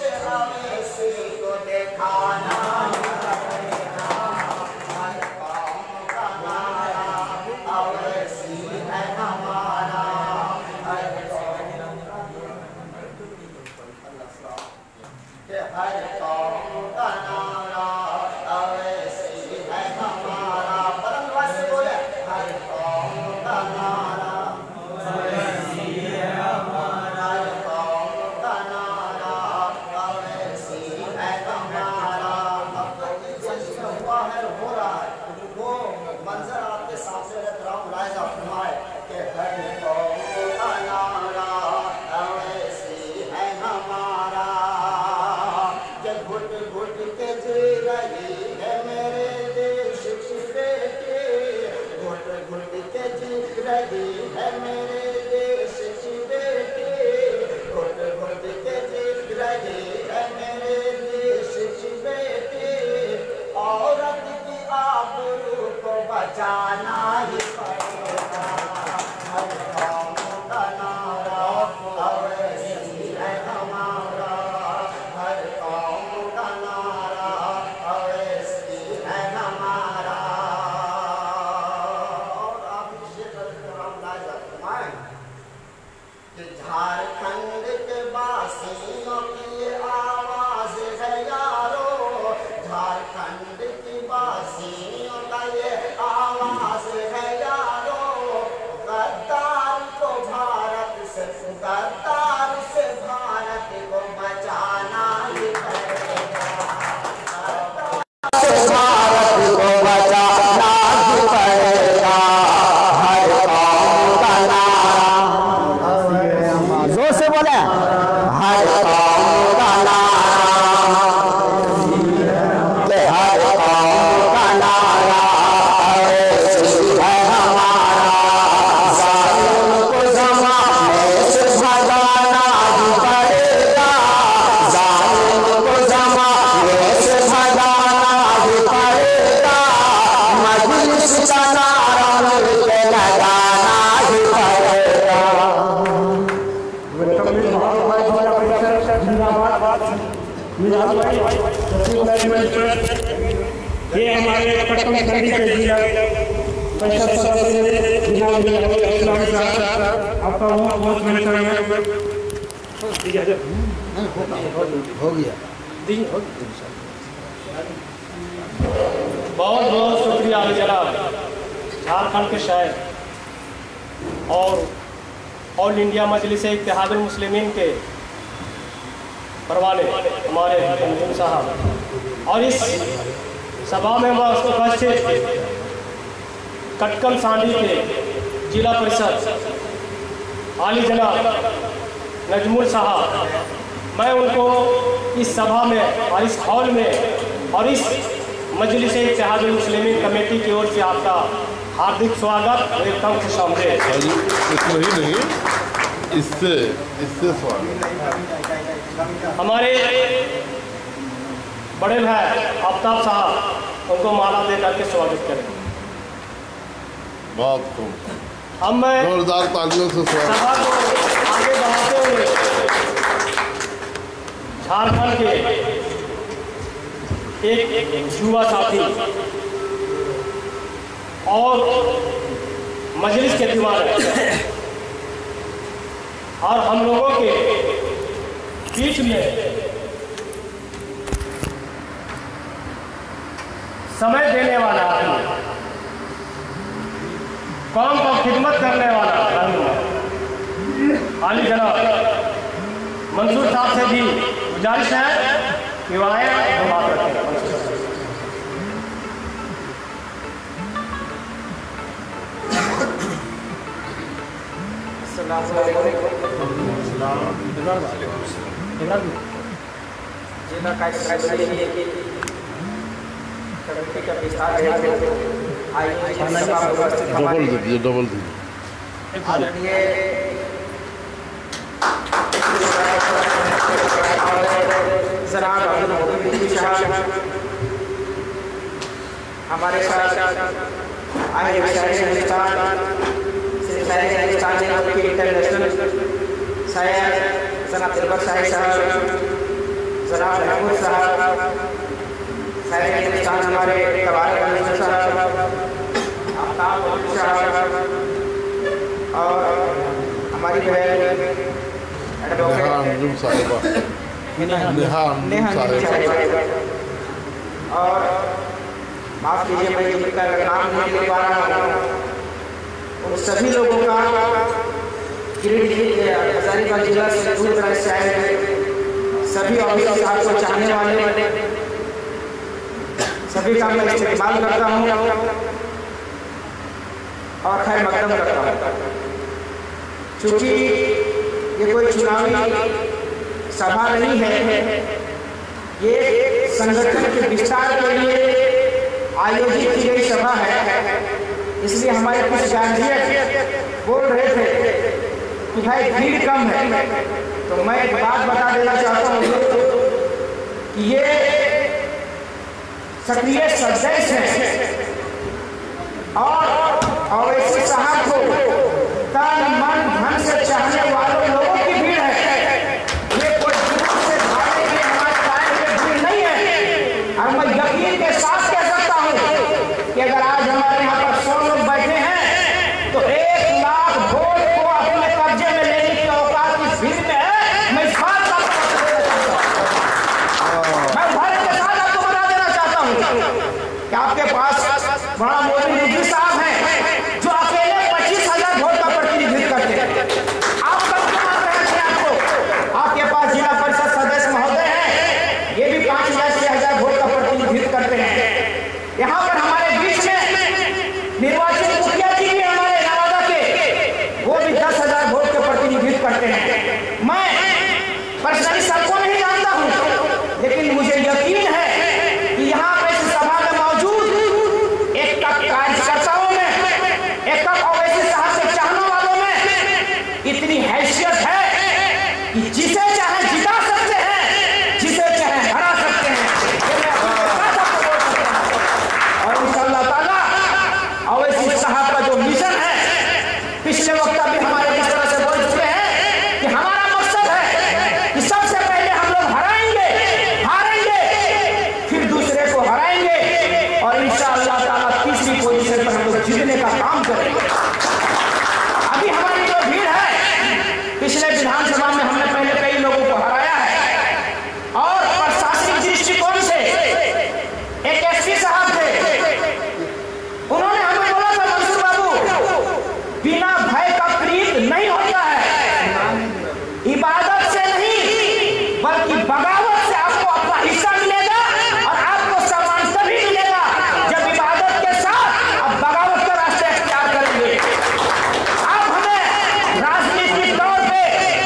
G: हर कौम का नारा, हर कौम का नारा है हमारा, जालिम को ज़माने से भगाना ही पड़ेगा, जालिम को ज़माने से भगाना ही पड़ेगा, मजलिस का नारा मिलके लगाना ही पड़ेगा।
H: ये हमारे पटना शरीफ के जिला परिषद सदस्य आपका बहुत
G: हो गया।
A: बहुत बहुत शुक्रिया जनाब झारखंड के शायर और ऑल इंडिया मजलिस इत्तेहादुल मुस्लिमीन के परवाने हमारे मंजूर साहब, और इस सभा में उपस्थित कटकल सांडी के जिला परिषद आली जनाब नजमुल साहब, मैं उनको इस सभा में और इस हॉल में और इस मजलिस इत्तेहादुल मुस्लिमीन कमेटी की ओर से आपका हार्दिक स्वागत वेलकम से शामिल।
I: इससे स्वागत।
A: हमारे बड़े भाई आफ्ताब साहब, उनको माला दे करके स्वागत करें।
I: बहुत खूब,
A: अब मैं
I: जोरदार तालियों से स्वागत।
A: सभा को आगे बढ़ाते हुए झारखंड के एक युवा साथी और मजलिस के दीवाने और हम लोगों के बीच में समय देने वाला आदमी, कौम को खिदमत करने वाला आदमी आली जनाब मंसूर साहब से भी गुजारिश है कि वह आए और बात रखें।
I: डबल दीजिए।
J: हमारे साथ आए इंटरनेशनल शायर जनाब दिलबर शाहिद साहब, जनाब महमूद साहब, शायर हिंदुस्तान हमारे तबारक साहब, आफ्ताब साहब और हमारी बहन एडवोकेट और माफ कीजिए मैं जिनका नाम नहीं ले पा रहा हूँ, उन सभी लोगों का हजारीबाग जिला से दूर दराज से आए हैं, सभी ऑफिसर साहब को चाहने वाले सभी का मैं इस्तेमाल करता हूँ और खैर मकदम करता हूँ। चूँकि ये कोई चुनावी सभा नहीं है, ये संगठन के विस्तार के लिए आयोजित की गई सभा है, इसलिए हमारे कुछ गार्जियन बोल रहे थे कि भाई भीड़ कम है, तो मैं एक बात बता देना चाहता हूँ कि ये सक्रिय सदस्य हैं और अवैसी साहब को तन मन धन से चाहने वालों लोगों की भीड़ है, ये कोई जुलूस से भागने के हमारे टाइम की भीड़ नहीं है। और मैं यकीन के साथ कह सकता हूँ कि अगर आज हमारे यहाँ पर 100 लोग बैठे हैं तो 1 लाख वोट को अपने कब्जे में लेने की औकात इस भीड़ में है। मैं इस बात का मैं भारत के साथ आपको बता देना चाहता हूँ कि आपके पास बड़ा मोदी साहब हैं जो अकेले 25,000 वोट का प्रतिनिधित्व इतनी हैसियत है कि जिसे चाहे जिता सकते हैं, जिसे चाहे हरा सकते हैं। ये मैं अपने साथ आपको बोल सकता हूं। और इंशाअल्लाह ताला अवैसी साहब का जो मिशन है, पिछले वक्त भी हमारे इस तरह से बोल चुके हैं कि हमारा मकसद है कि सबसे पहले हम लोग हारेंगे, फिर दूसरे को हराएंगे और इंशाअल्लाह ताला तीसरी पोजीशन पर हम लोग जीतने का काम करेंगे। अभी हमारी जो भीड़ है, पिछले विधानसभा में हमने पहले कई लोगों को हराया है और प्रशासनिक दृष्टिकोण से एक एसपी साहब थे, उन्होंने हमें बोला था मंसूर बाबू, बिना भय का प्रीत नहीं होता है, इबादत से नहीं बल्कि बगावत से आपको अपना हिस्सा मिलेगा और आपको सम्मान तभी मिलेगा जब इबादत के साथ आप बगावत का रास्ता इख्तियार करेंगे। आप हमें राजनीतिक तौर पे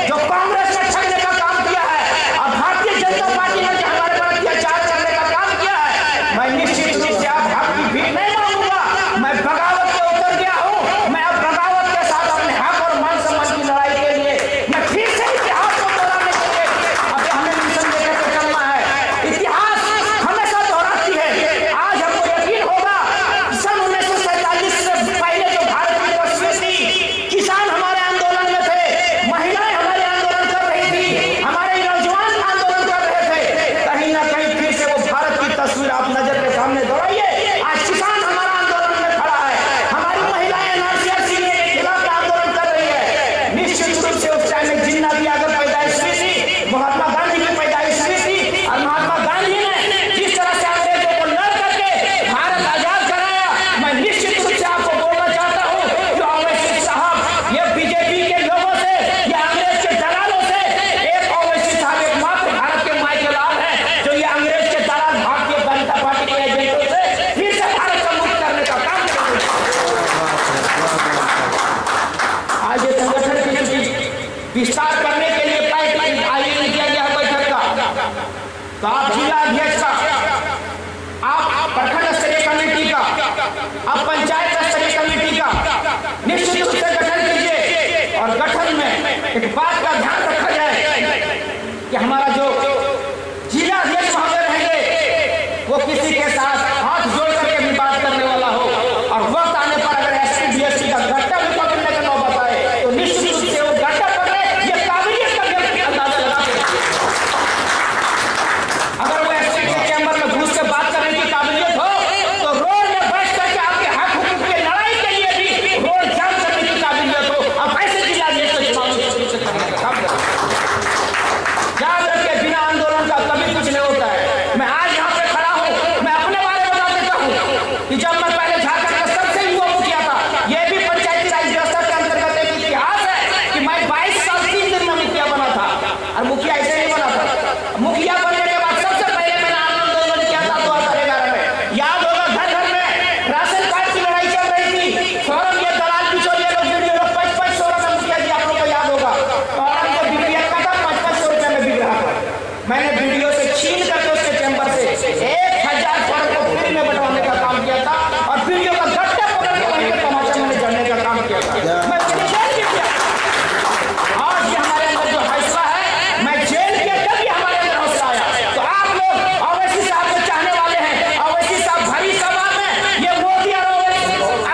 J: जो कांग्रेस ने ठगने का काम किया है और भारतीय जनता पार्टी ने हमारे पर अत्याचार करने का काम किया है, मैं निश्चित रूप से आप हक की भीख नहीं मांगूंगा। मैं बगावत पे उतर गया हूं। मैं अब बगावत के साथ अपने हक और मान सम्मान की लड़ाई के लिए मैं फिर से इतिहास को दोहराने के लिए अब हमें मिशन लेकर के चलना है। इतिहास हमेशा दोहराती है। आज हमको यकीन होगा सन 1947 से पहले जो भारत की तस्वीर थी, किसान हमारे आंदोलन में थे, महिलाएं हमारे आंदोलन कर रही थी, हमारे नौजवान आंदोलन कर रहे थे, कहीं ना कहीं फिर से वो भारत की तस्वीर आप नजर के सामने दोहराइए। आज किसान हमारा आंदोलन में खड़ा है, हमारी महिलाएं नार्सियासी के खिलाफ आंदोलन कर रही है। निश्चित रूप से उस टाइम में जिन्ना की अगर पैदाइश हुई थी, महात्मा गांधी की पैदाइश हुई थी और महात्मा गांधी ने जिस तरह से अंग्रेजों को लड़ करके भारत आजाद कराया, मैं निश्चित रूप से आपको बोलना चाहता हूं कि ओवैसी साहब ये बीजेपी के लोगों से या अंग्रेज के दलालों से एक ओवैसी साहब एकमात्र भारत के माइकल लाल है जो ये अंग्रेज के दलाल भारतीय जनता पार्टी के एजेंटों से फिर से भारत को मुक्त करने का काम करेंगे। आज ये संगठन की विस्तार करने के लिए आयोजन किया गया है बैठक का, तो आप जिला अध्यक्ष का, आप प्रखंड स्तरीय कमेटी का, आप पंचायत स्तरीय कमेटी का निश्चित रूप से गठन कीजिए और गठन में एक बात का ध्यान रखा जाए कि हमारा जो जिला अध्यक्ष महोदय रहेंगे वो किसी के साथ हाथ जोड़ करके भी बात करने वाला हो और वक्त आने पर अगर एसपी बीएसपी का गट्टा भी पकड़ने का नौबत आए तो निश्चित रूप से वो गट्टा पकड़े, ये काबिलियत का व्यक्ति अंदाजा लगा सकते। अगर वो एसपी के चैम्बर में घुस के बात करने की काबिलियत हो तो रोड में बैठ करके आपके हक हुकूक की लड़ाई के लिए भी रोड जाम करने की काबिलियत हो। अब ऐसे जिला अध्यक्ष को चुनाव करने का काम करें। याद रखिए, बिना आंदोलन का कभी कुछ नहीं होता है। मैं आज यहाँ पे खड़ा हूँ, मैं अपने बारे में बता देता हूँ कि जब मैं पहले झारखंड का सबसे युवा मुखिया था, यह भी पंचायती राज व्यवस्था के अंतर्गत एक इतिहास है कि मैं 22 साल 3 दिन में मुखिया बना था। और मुखिया ऐसे नहीं बना था, मुखिया बनने के बाद सबसे पहले मैंने आंदोलन किया था 2011 में। याद होगा, घर घर में राशन कार्ड की लड़ाई चल रही थी, फौरन ये दलाल बिचौलिए लोग वीडियो लोग 5-500 रुपए मुखिया जी आप लोग को याद होगा, फौरन ये बीपीएल का था 500 रुपए में बिक रहा था। मैंने वीडियो से छीन करके उसके चैम्बर से 1000 फौरन को फ्री में बंटवाने का काम किया था और वीडियो का गट्टा पकड़ के वहीं पे तमाचा मैंने जड़ने का काम किया था। मैं जेल भी किया। आज ये हमारे अंदर जो हौसला है, मैं जेल के जब भी हमारे अंदर हौसला आया तो आप लोग ओवैसी साहब को चाहने वाले हैं। ओवैसी साहब भरी सभा में ये मोदी और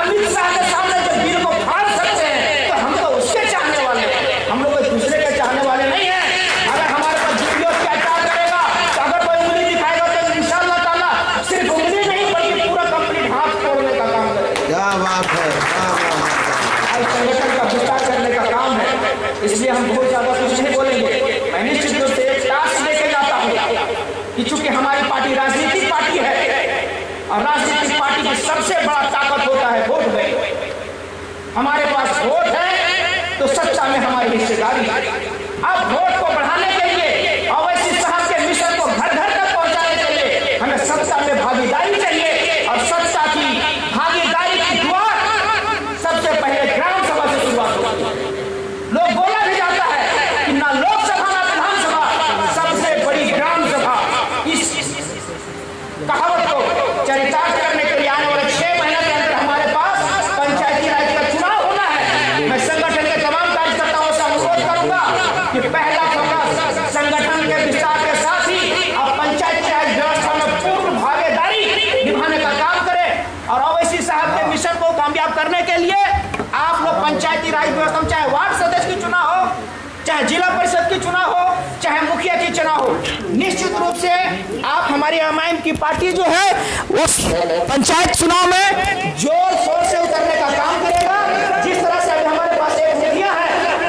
J: अमित शाह के सामने जो दिल को फाड़ सकते हैं तो हम तो उसके चाहने वाले हैं, हम लोग कोई दूसरे के चाहने वाले नहीं है। अगर हमारे पास वीडियो अत्याचार करेगा तो अगर कोई उंगली दिखाएगा तो इंशाअल्लाह ताला सिर्फ उंगली नहीं बल्कि पूरा कंप्लीट हाथ तोड़ने का काम करेगा।
G: क्या बात है, क्या बात है।
J: आज संगठन का विस्तार करने का काम है, इसलिए हम बहुत ज्यादा कुछ नहीं बोलेंगे। मैं निश्चित रूप से एक टास्क लेके जाता हूँ कि चूंकि हमारी पार्टी राजनीतिक पार्टी है और राजनीतिक पार्टी की सबसे बड़ा ताकत होता है वोट बैंक। हमारे पास वोट है तो सत्ता में हमारी हिस्सेदारी है। अब वोट को बढ़ाने के लिए, ओवैसी साहब के मिशन को घर घर तक पहुंचाने के लिए हमें सत्ता में भागीदारी चाहिए और सत्ता की भागीदारी की शुरुआत सबसे पहले ग्राम सभा से शुरुआत होती है। लोग बोला भी जाता है कि ना लोकसभा ना विधानसभा, सबसे बड़ी ग्राम सभा। इस कहावत को चरितार्थ करने के लिए आने वाले 6 महीने के अंदर हमारे पास पंचायती राज का चुनाव होना है। मैं संगठन के तमाम कार्यकर्ताओं से चाहे जिला परिषद की चुनाव हो, चाहे मुखिया की चुनाव हो, निश्चित रूप से आप हमारी एमआईएम की पार्टी जो है उस पंचायत चुनाव में जोर शोर से उतरने का काम करेगा। जिस तरह से अभी हमारे पास एक मुखिया है,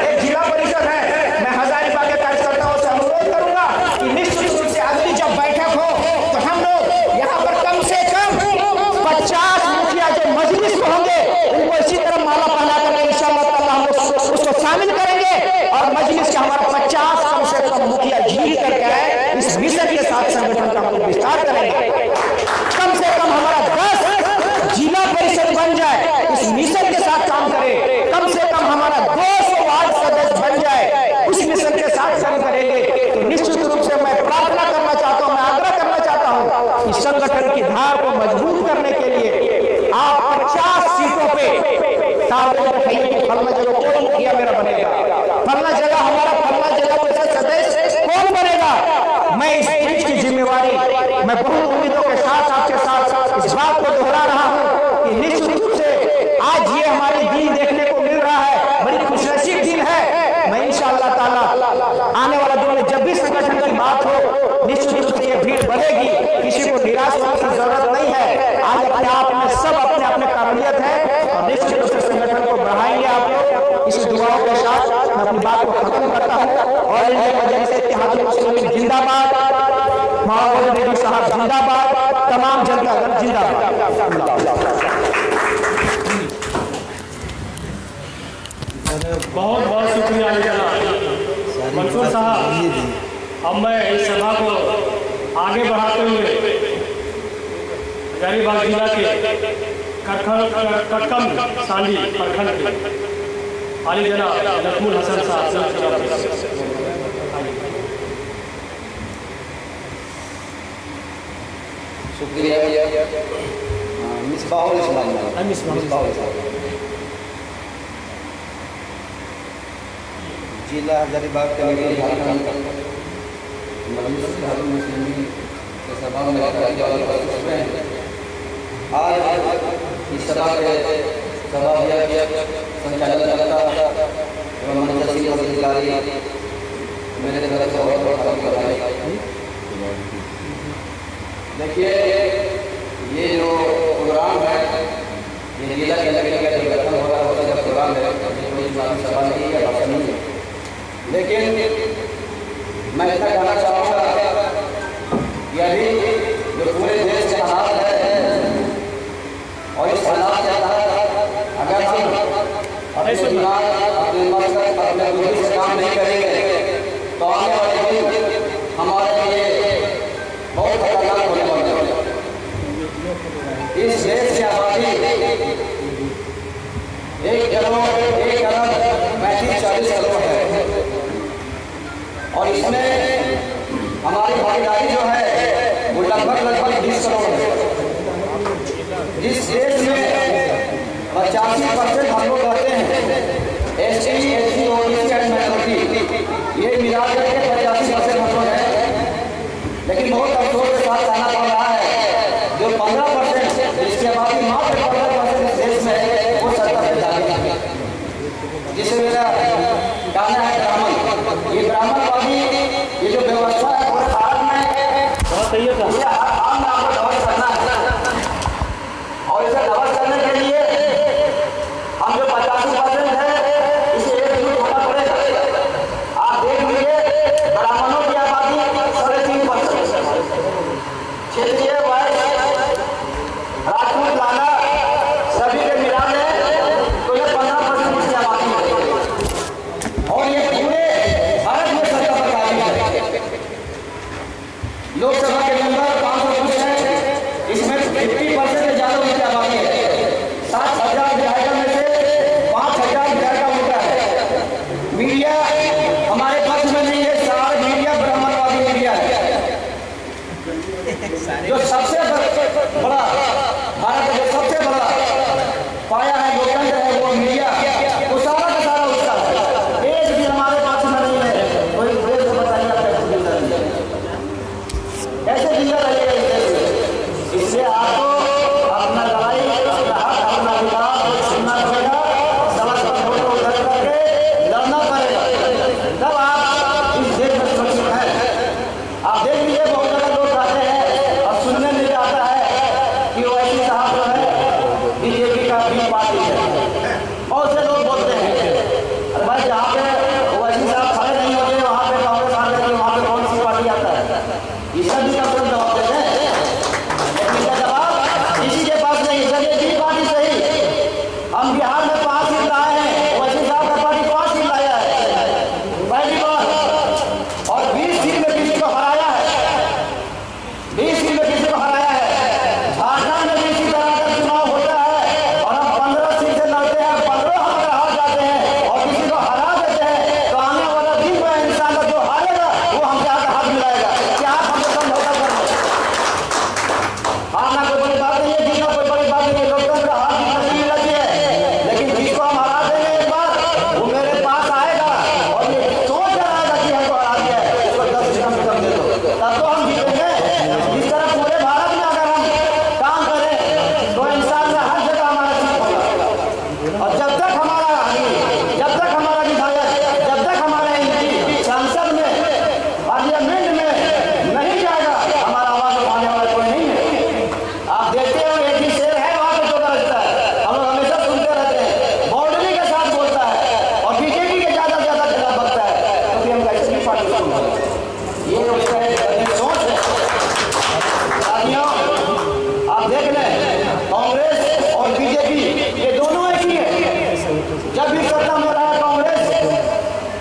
J: एक जिला परिषद है, मैं हजारीबाग के कार्यकर्ताओं से अनुरोध करूंगा कि निश्चित रूप से अगली जब बैठक हो तो हम लोग यहाँ पर कम से कम 50 मुखिया जो मजलिस में होंगे उनको इसी तरह माला पहना करके इंशाअल्लाह ताला हम लोग उसको शामिल करेंगे और मजलिस के हमारा 50 कम से कम मुखिया जीत करके आए, इस मिशन के साथ संगठन का हम लोग विस्तार करेंगे। कम से कम हमारा 10 जिला परिषद बन जाए, इस मिशन के साथ काम करें। कम से कम हमारा 200 वार्ड सदस्य बन जाए, उस मिशन के साथ काम करेंगे। तो निश्चित रूप से मैं प्रार्थना करना चाहता हूँ, मैं आग्रह करना चाहता हूँ कि संगठन की धार को मजबूत करने के लिए आप 50 सीटों पे तालमेल रखिए कि फलना जगह कौन मुखिया मेरा बनेगा, फलना जगह हमारा फलना जगह परिषद सदस्य कौन बनेगा। मैं इस चीज की जिम्मेवारी मैं बहुत उम्मीदों के साथ आपके साथ इस बात को दोहरा रहा हूँ कि निश्चित रूप से आज ये हमारे दिन देखने को मिल रहा है, बड़ी खुशनसीब दिन है। मैं इंशाअल्लाह ताला आने वाला दिन में जब भी संगठन की बात हो निश्चित रूप से ये भीड़ बढ़ेगी, किसी को निराश होने की जरूरत नहीं है। आज अपने आप में सब अपने अपने काबिलियत है और निश्चित रूप से संगठन को बढ़ाएंगे आप लोग। इस दुआओं के साथ मैं अपनी बात को खत्म करता हूँ और इत्तेहादुल मुस्लिमीन जिंदाबाद, माहौल बेदी साहब जिंदाबाद, तमाम जनता दल जिंदाबाद।
A: बहुत बहुत शुक्रिया मंसूर साहब। अब मैं इस सभा को आगे बढ़ाते हुए हजारीबाग जिला के कटकम सांडी प्रखंड के आली जनाब नकमुल हसन साहब
B: शुक्रिया मिसबाहुल इस्लाम जिला हजारीबाग के सभा में आज इस सभा के संचालन एवं मंत्री अधिकारी मेरे तरफ से बहुत देखिए ये जो प्रोग्राम है ये जिला के अलग गठन हो रहा होता है प्रोग्राम है, कोई सभा नहीं है, भाषण नहीं है। लेकिन मैं ऐसा कहना चाहूँगा कि अभी जो पूरे देश के हालात है और इस हालात के तहत अगर हम अपने मकसद अपने बुद्धि से काम नहीं करेंगे तो आने वाले दिन हमारे लिए बहुत खतरनाक होने वाले हैं। इस देश की आबादी 1 करोड़ 35-40 करोड़ है और इसमें हमारी भागीदारी जो है वो लगभग 20 करोड़ है। जिस देश में 85% हम लोग रहते हैं SC SC OBC and minority, ये मिला करके 85% हम लोग हैं। लेकिन बहुत अफसोस के साथ कहना पड़ रहा है जो 15% जिसके बाद मात्र 15% इस देश में है वो सत्ता से जाती है, जिसे मेरा कहना है ब्राह्मण। ये ब्राह्मणवादी ये जो व्यवस्था है पूरे भारत में बहुत सही है, ये हम आपको ध्वस्त करना है और इसे ध्वस्त करने के लिए हम जो 85% है इसे एकजुट होना पड़ेगा। आप देख लीजिए ब्राह्मणों की आबादी 3.5%, क्षेत्रीय राजपूत लाना सभी के मिला तो ये 15% की आबादी है और ये पूरे भारत में सत्ता पर काबिज है। लोकसभा के मेंबर 500 कुछ हैं, इसमें 50% से ज्यादा उनकी आबादी है। 7,000 विधायकों में से 5,000 विधायक उनका है। मीडिया हमारे पक्ष में नहीं है, सारा मीडिया ब्राह्मणवादी मीडिया है। जो सबसे बड़ा भारत का जो सबसे बड़ा पाया है लोकतंत्र है वो मीडिया, वो सारा का सारा उसका है। एक भी हमारे पास में नहीं है। कोई देश को बताइए कैसे जिंदा रहिएगा इस देश में। इसलिए आपको अपना लड़ाई अपना हक अपना अधिकार सुनना पड़ेगा, सड़क पर फोटो उतर करके लड़ना पड़ेगा, तब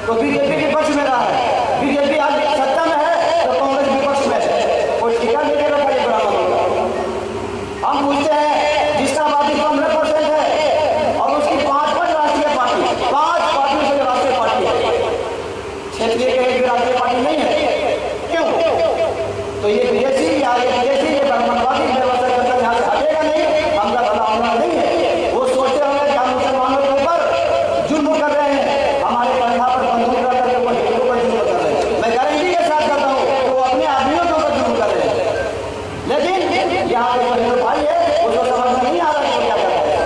B: तो बीजेपी के पक्ष में रहा है। बीजेपी आज सत्ता में है तो कांग्रेस विपक्ष में है। कोई टीका लेके रखा ये बराबर होगा। हम पूछते हैं जिसका आबादी 15% है और उसकी 5 राष्ट्रीय पार्टी, 5 पार्टियों से राष्ट्रीय पार्टी है, क्षेत्रीय के एक राष्ट्रीय पार्टी नहीं है, क्यों? तो ये विदेशी या ये ब्राह्मणवादी व्यवस्था करता यहाँ से हटेगा नहीं, हमका भला होना नहीं है। वो सोचते होंगे कि हम मुसलमानों के ऊपर जुल्म कर रहे हैं, हमारे कंधा पर बंदूक रख करके वो हिंदुओं पर जुल्म कर रहे हैं। मैं गारंटी के साथ कहता हूँ वो अपने आदमियों के ऊपर जुल्म कर रहे हैं। लेकिन यहाँ पे जो हिंदू भाई है उसको समझ में नहीं आ रहा है क्या कर रहे हैं,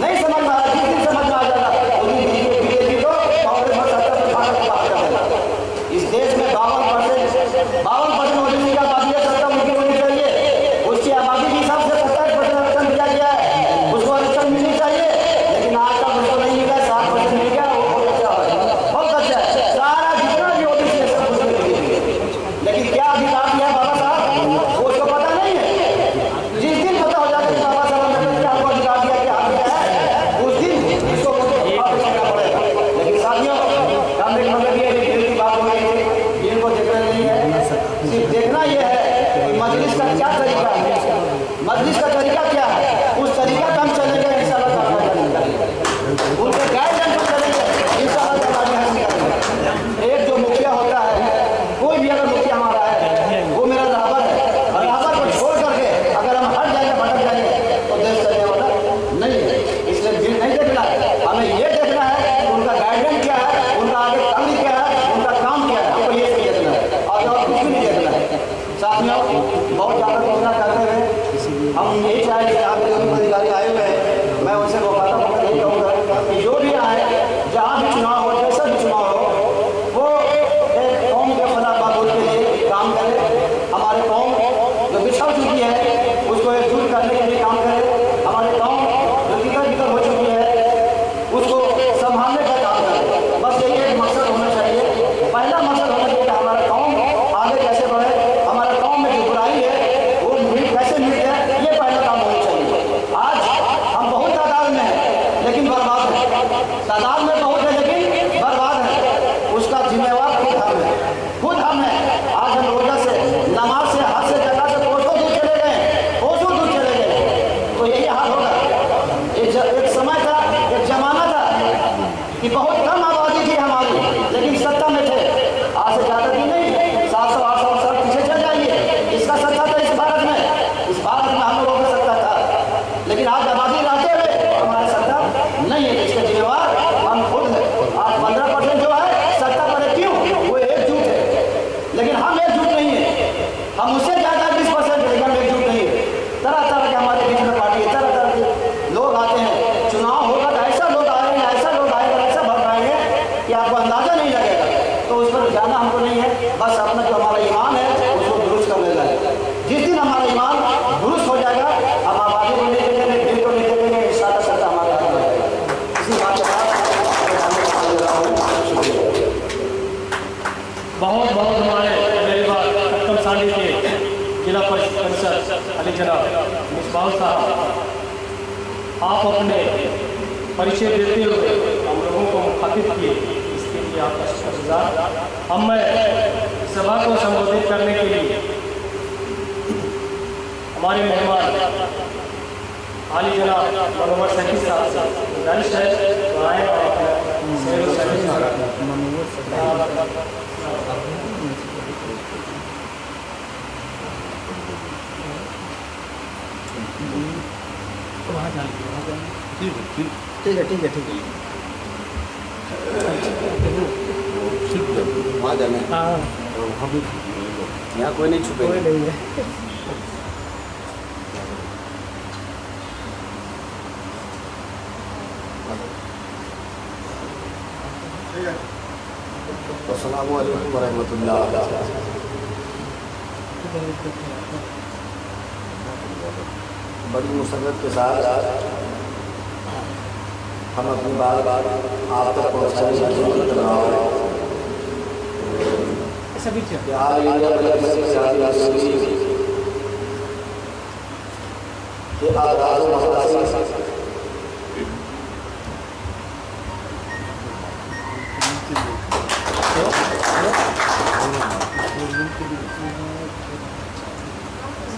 B: नहीं समझ में आ रहा। जिस दिन समझ में आ जाएगा उस दिन बीजेपी को कांग्रेस और सत्ता से भाग के बात कर देगा। इस देश में 52% मोदी जी का आबादी है, सत्ता उनकी होनी चाहिए। उसकी आबादी के हिसाब से 27% आरक्षण दिया गया है, उसको आरक्षण मिलनी चाहिए। लेकिन आज तक उसको नहीं मिला, 7% मिल गया, वो बहुत अच्छा है, बहुत अच्छा है। सारा जितना भी ओबीसी है सब कुछ मिल गया। लेकिन क्या अधिकार दिया बाबा साहब वो उसको पता नहीं है। जिस दिन पता हो जाता है कि बाबा साहब ने क्या आपको अधिकार दिया, क्या दिया है, उस दिन इसको वापस करना पड़ेगा। लेकिन साथियों काम देखने में भी दिल की बात हो रही है, इनको देखना नहीं है। सिर्फ देखना यह है कि मजलिस का क्या तरीका है, मजलिस का तरीका क्या है, उस तरीका का हम चलेंगे इंशाअल्लाह ताला करेंगे, उनके गाइडलाइन पर चलेंगे इंशाअल्लाह ताला करेंगे। एक जो मुखिया होता है, कोई भी अगर मुखिया हमारा है वो मेरा राहबर है, और राहबर को छोड़ करके अगर हम हट जाएंगे, भटक जाएंगे तो देश चलने वाला नहीं है। इसलिए भीड़ नहीं देखना है, हमें ये देखना है कि उनका गाइडलाइन क्या है, उनका आगे तंग क्या है, उनका काम क्या है, हमको ये देखना है और कुछ भी नहीं देखना है। साथियों बहुत ज़्यादा घोषणा करते हुए हम यही चाहे कि आप जो भी अधिकारी आए हुए हैं, मैं उनसे वफादा होकर यही कहूँगा कि जो भी आए, जहाँ भी चुनाव हो, जैसा भी चुनाव हो, वो एक कौम के फलाह बहबूद के लिए काम करे। हमारे कौम जो बिछड़ चुकी है उसको एकजुट करने के लिए काम करे। हमारे कौम जो तितर बितर हो चुकी है उसको संभालने का काम करे। बस यही एक मकसद होना चाहिए। पहला मकसद होना चाहिए कि हमारा कौम आगे कैसे बढ़े, हमारा कौम में जो बुराई है वो कैसे मिट जाए, ये पहला काम होना चाहिए। आज हम बहुत तादाद में हैं लेकिन बर्बाद है, तादाद में बहुत है लेकिन बर्बाद है। उसका जिम्मेवार खुद हम है, खुद हम है। आज हम रोजा से, नमाज से, हाथ से, जगह से कोसों दूर चले गए, कोसों दूर चले गए, तो यही हाल होगा। एक समय था, एक जमाना था कि बहुत कम आबादी थी हमारी, लेकिन सत्ता में थे। आज से ज़्यादा भी नहीं, 700-800 साल पीछे चल जाइए, इसका सत्ता था इस भारत में हम लोगों का सत्ता था। लेकिन आज आबादी रहते हुए हमारा सत्ता नहीं है, इसका जिम्मेवार हम खुद है। आज 15% जो है सत्ता पर है, क्यों? वो एकजुट है, लेकिन हम एकजुट नहीं है। हम उससे ज़्यादा 20% लेकिन हम एकजुट नहीं है। तरह तरह के हमारे बीच में पार्टी, तरह तरह के लोग आते हैं। चुनाव होगा तो ऐसा लोग आएंगे, ऐसा लोग आएंगे, ऐसा भर पाएंगे कि आपको अंदाजा नहीं लगेगा। तो उस पर जाना हमको नहीं है। बस अपना जो हमारा ईमान है उसको दुरुस्त कर लेना है। जिस दिन हमारा ईमान दुरुस्त हो जाएगा, हम आबादी को नहीं देखेंगे, दिल को नहीं देखेंगे, इंशाअल्लाह सत्ता हमारे हाथ में आएगा। इसी बात के साथ शुक्रिया।
A: बहुत बहुत हमारे मेरी बात कटकमसांडी के जिला परिषद अली जनाब मिसबाह साहब, आप अपने परिचय देते हुए हम लोगों को मुखातिब किए, इसके लिए आपका शुक्रगुजार। हम मैं सभा को संबोधित करने के लिए हमारे मेहमान आली जनाब मनोवर शकील साहब गुजारिश है तो आए और
B: ठीक है वहाँ जाना है। हाँ यहाँ कोई नहीं छुपे, कोई नहीं है। अस्सलामु अलैकुम वरहमतुल्लाह। बड़ी मुसरत के साथ हम अपनी बात आप तक पहुँचाने की कोशिश कर रहा हूँ।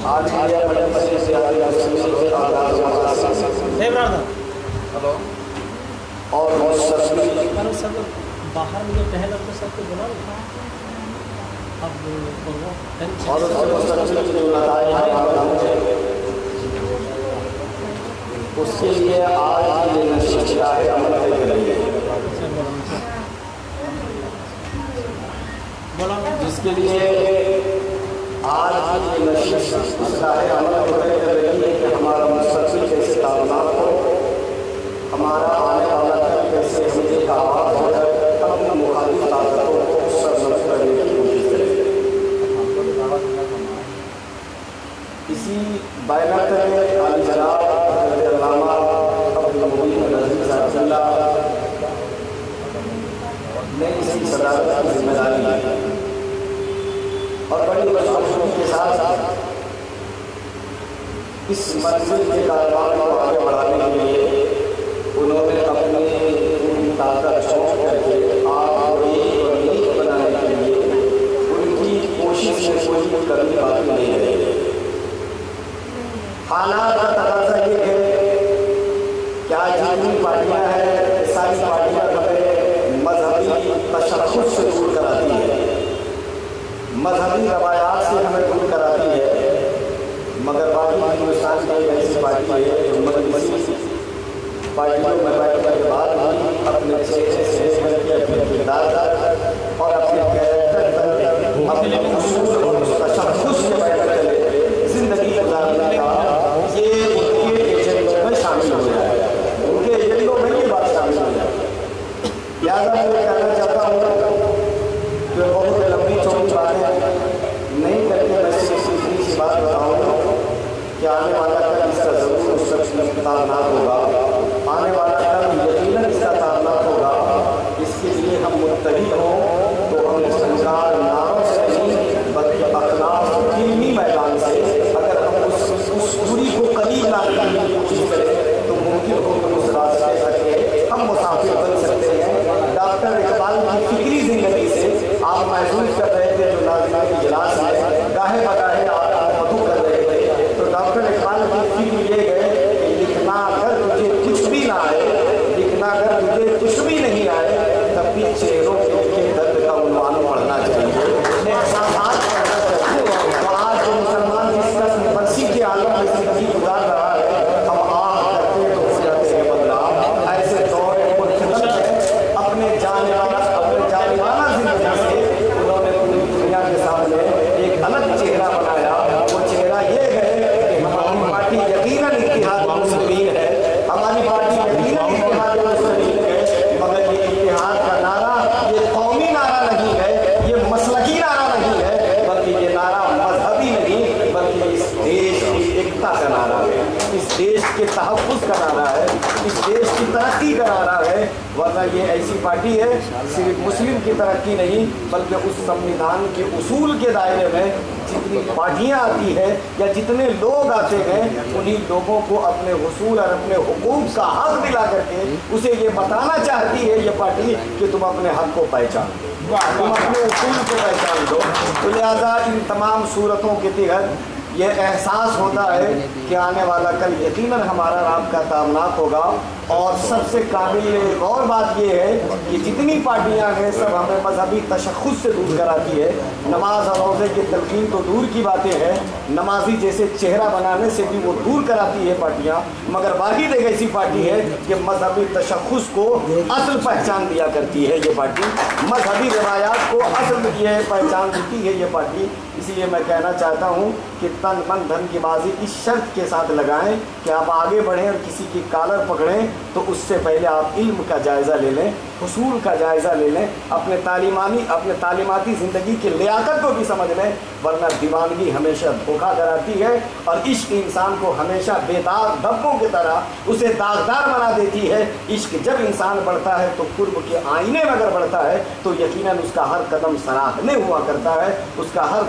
B: आज इंडिया मजलिस से
A: हेलो
B: और
A: सब बाहर में जो टहल तो सबको बुला अब
B: और उसके लिए आज ये नशीब राह अमल करेंगे, जिसके लिए आज ये नशीब राह अमल करेंगे कि हमारा मुस्तकबिल कैसे कामयाब हो, हमारा आने वाला कल कैसे हमसे कामयाब हो जाए, अपने मुखालिफ ताकतों को सरमस्त करने की कोशिश करेंगे। इसी बैनर में आली जनाब अल्लामा अब्दुल मुबीन नज़ीर साहब ने इसी सदारत की जिम्मेदारी ली और बड़ी मशहूरी के साथ इस मंजिल के कारोबार को आगे बढ़ाने के लिए उन्होंने अपनी पूरी ताकत झोंक करके आपको एक बनाने के लिए उनकी कोशिश में कोई कमी बाकी नहीं है। हालात का तकाजा ये है कि आज जितनी पार्टियां हैं सारी पार्टियां हमें मजहबी तशद्दुद से दूर कराती है, मजहबी रवायात से हमें दूर कराती है, मगर बाकी हिंदुस्तान की ऐसी पार्टी है जो मजलिसी पार्टियों में बैठने के बाद भी अपने चेहरे से अपने किरदार और अपने कैरेक्टर अपने उसूल और तशद्दुद से बैठ चले जिंदगी गुजारने का ये उनके एजेंडों में शामिल हो जाए, उनके एजेंडों में ये बात शामिल हो जाए। लिहाजा मैं कहना चाहता हूँ कि बहुत लंबी चौड़ी बातें नहीं करके मैं सिर्फ इतनी सी बात बताऊँगा कि आने वाला कल इसका ज़रूर उस शख्स में ताबनाक होगा, आने वाला कल यकीनन इसका ताबनाक होगा। इसके लिए हम मुत्तहिद हों तो हम संसार नारों से नहीं बल्कि अखलाक इल्मी मैदान से अगर हम उस दूरी को करीब ला करने की कोशिश करें तो मुमकिन हो कि उस रास्ते तक हम मुसाफिर बन सकते हैं। डॉक्टर इकबाल की फिक्री जिंदगी से आप महसूस कर रहे थे जो नाज़िमा की इजलास में गाहे बगाहे आप मधु कर रहे थे, तो डॉक्टर इकबाल की फिक्र ये है कि लिखना अगर तुझे कुछ भी ना आए, लिखना अगर तुझे कुछ भी नहीं आए, तब भी चेहरों के लिखे दर्द का उन्वान पढ़ना चाहिए, एहसासात करना चाहिए। तो आज जो मुसलमान जिस तरह बरसी के आलम में जिंदगी गुजार रहा है, हम आह करते तो हो जाते हैं बदलाव। ऐसे दौर अपने जाने वाला जिंदगी से उन्होंने पूरी दुनिया के सामने एक अलग चेहरा बनाया। वो चेहरा ये है कि हमारी पार्टी यकीनन इत्तेहाद मुस्लिमीन है, हमारी पार्टी यकीनन इत्तेहाद मुस्लिमीन है, मगर ये इत्तेहाद का नारा ये कौमी नारा नहीं है, ये मसलकी नारा नहीं है, बल्कि ये नारा मजहबी नहीं बल्कि इस देश की एकता का नारा है, इस देश के तहफ़्फ़ुज़ का नारा है, इस देश की तरक्की का नारा है। वरना ये ऐसी पार्टी है सिर्फ मुस्लिम की तरक्की नहीं बल्कि उस संविधान के उसूल के दायरे में जितनी पार्टियां आती है या जितने लोग आते हैं उन्हीं लोगों को अपने उसूल और अपने हुकूक का हक दिला करके उसे ये बताना चाहती है ये पार्टी कि तुम अपने हक को पहचान दो, तुम अपने उसूल को पहचान दो। तो लिहाजा इन तमाम सूरतों के तहत ये एहसास होता है कि आने वाला कल यकीनन हमारा राम का तामनाक होगा। और सबसे काबिल गौर बात ये है कि जितनी पार्टियां हैं सब हमें मजहबी तशख़्ख़ुस से दूर कराती है। नमाज और रोज़े की तलक़ीन तो दूर की बातें हैं, नमाजी जैसे चेहरा बनाने से भी वो दूर कराती है पार्टियां, मगर वाहिद एक ऐसी पार्टी है कि मजहबी तशख़्ख़ुस को असल पहचान दिया करती है ये पार्टी, मजहबी रवायात को असल ये पहचान देती है ये पार्टी। इसीलिए मैं कहना चाहता हूँ कि तन मन धन की बाजी इस शर्त के साथ लगाएं कि आप आगे बढ़ें और किसी की कॉलर पकड़ें तो उससे पहले आप इल्म का जायज़ा ले लें, हुसूल का जायज़ा ले लें, अपने तालीमाती ज़िंदगी की लियाकत को भी समझ लें, वरना दीवानगी हमेशा धोखा कराती है और इश्क इंसान को हमेशा बेदाग धब्बों की तरह उसे दागदार बना देती है। इश्क जब इंसान बढ़ता है तो कुर्ब के आईने में अगर बढ़ता है तो यकीनन उसका हर कदम सराहने हुआ करता है, उसका हर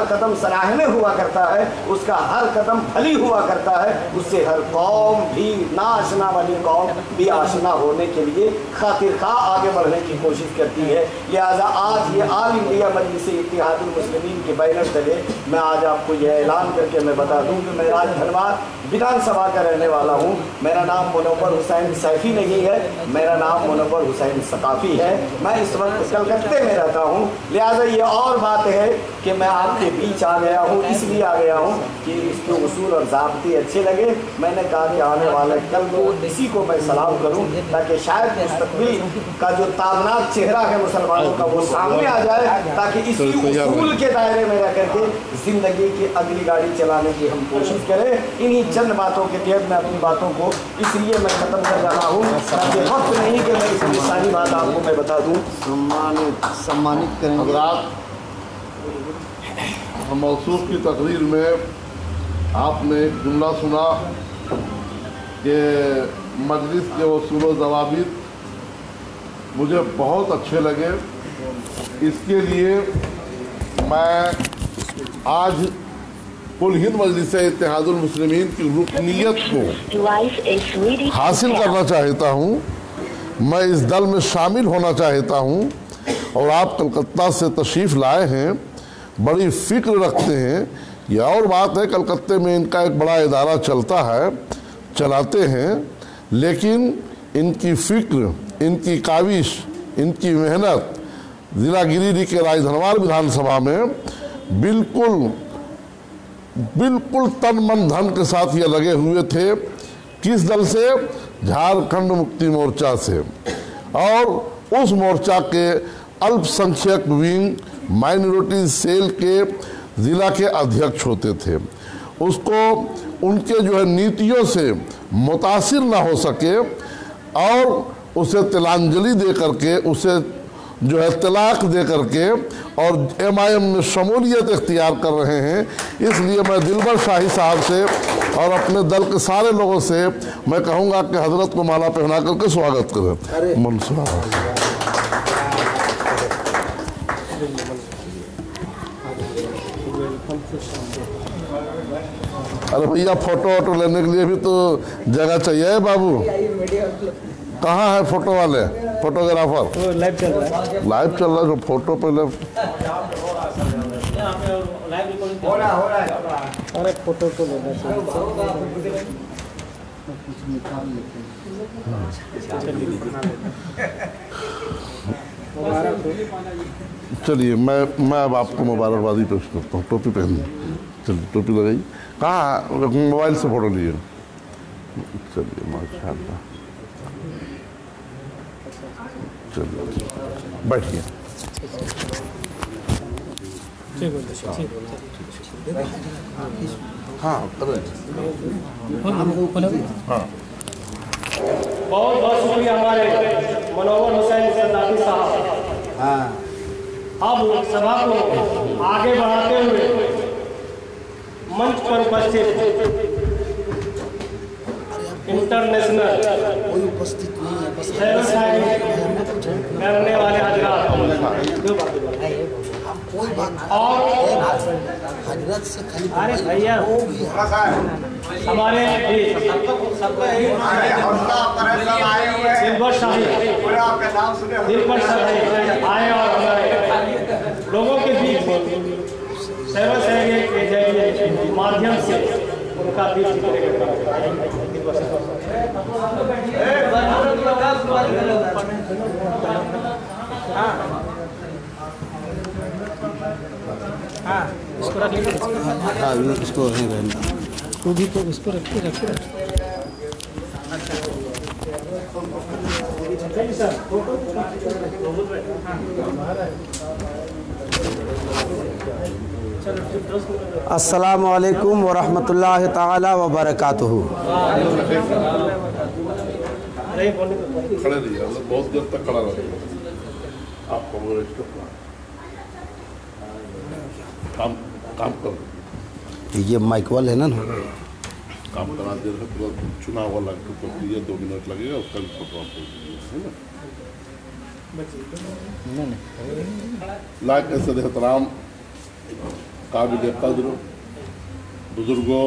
B: कदम सराहने हुआ करता है, उसका हर कदम भली हुआ करता है। उससे हर कौम भी ना आशना वाली कौम भी आशना होने के लिए खातिर खा आगे बढ़ने की कोशिश करती है। लिहाजा आज ये आल इंडिया मजलिस इत्तेहादुल मुस्लिमीन के बैनर तले मैं आज आपको यह ऐलान करके मैं बता दूं कि मैं राजधनवार विधानसभा का रहने वाला हूं। मेरा नाम मुनव्वर हुसैन सैफी नहीं है, मेरा नाम मुनव्वर हुसैन सकाफ़ी है। मैं इस वक्त कलकत्ते में रहता हूं। लिहाजा ये और बात है कि मैं आपके बीच आ गया हूं, इसलिए आ गया हूं कि इसके उसूल और ज़ाब्ते अच्छे लगे। मैंने कहा कि आने वाले कल को इसी को मैं सलाम करूं ताकि शायद मुस्तकबिल का जो ताबनाक चेहरा है मुसलमानों का वो सामने आ जाए, ताकि इसी उसूल के दायरे में रह करके ज़िंदगी की अगली गाड़ी चलाने की हम कोशिश करें। इन्हीं चंद बातों के तहत मैं अपनी बातों को इसलिए मैं ख़त्म कर रहा हूँ ताकि वक्त नहीं कि मैं इसकी सारी बात आपको मैं बता दूँ।
G: सम्मानित करेंगे।
I: हज़रात, मौसूफ की तकरीर में आपने एक जुमला सुना कि मजलिस के उसूल व ज़वाबित मुझे बहुत अच्छे लगे। इसके लिए मैं आज कुल हिंद मजलिस इत्तेहादुल मुस्लिमीन की रुकनीत को हासिल करना चाहता हूँ। मैं इस दल में शामिल होना चाहता हूँ और आप कलकत्ता से तशरीफ़ लाए हैं, बड़ी फ़िक्र रखते हैं। यह और बात है, कलकत्ते में इनका एक बड़ा इदारा चलता है, चलाते हैं, लेकिन इनकी फ़िक्र, इनकी काविश, इनकी मेहनत ज़िला गिरिडीह के राजधनवार विधानसभा में बिल्कुल तन मन धन के साथ ये लगे हुए थे। किस दल से? झारखंड मुक्ति मोर्चा से। और उस मोर्चा के अल्पसंख्यक विंग माइनॉरिटी सेल के ज़िला के अध्यक्ष होते थे। उसको उनके जो है नीतियों से मुतासिर ना हो सके और उसे तिलांजलि दे करके, उसे जो है तलाक दे करके और MIM में शमूलियत इख्तियार कर रहे हैं। इसलिए मैं दिलबर शाही साहब से और अपने दल के सारे लोगों से मैं कहूँगा कि हजरत को माला पहना करके स्वागत करें। मंसूर अरे भैया, फोटो वोटो लेने के लिए भी तो जगह चाहिए बाबू। कहाँ है फोटो वाले, फोटोग्राफर? लाइव चल रहा है। लाइव चल रहा है, जो फोटो पहले
D: हो रहा है।
H: अरे फोटो तो लेना चाहिए।
I: चलिए मैं अब आपको मुबारकबादी पेश करता हूँ। टोपी पहन, चलिए टोपी लगाई। कहाँ मोबाइल से फोटो लिए? चलिए माशाअल्लाह, चलिए बैठिए। हाँ करें। हाँ,
A: बहुत बहुत शुक्रिया हमारे मुनव्वर हुसैन सकाफ़ी साहब। अब सभा को आगे बढ़ाते हुए मंच पर उपस्थित इंटरनेशनल करने वाले हजरात और अरे भैया हमारे दिलबर शाही आए और हमारे लोगों के बीच सेवा सहयोग के जरिए माध्यम से उनका बीच
H: इसको रख लीजिए।
G: हाँ, इसको नहीं रहना।
H: तू भी तो इसको रखिए।
G: अस्सलामु अलैकुम व रहमतुल्लाहि ताला व बरकातुहू।
I: खड़े रहिए, बहुत देर तक खड़ा रहिए। आपको काम कर,
G: ये माइकवाल है ना,
I: काम करा दे रहे, तुरंत चुनाव वाला तो 2 मिनट लगेगा, उसका भी फोटो आपको है ना। लाइक ऐसे एहतराम काबिल कद्र बुजुर्गों,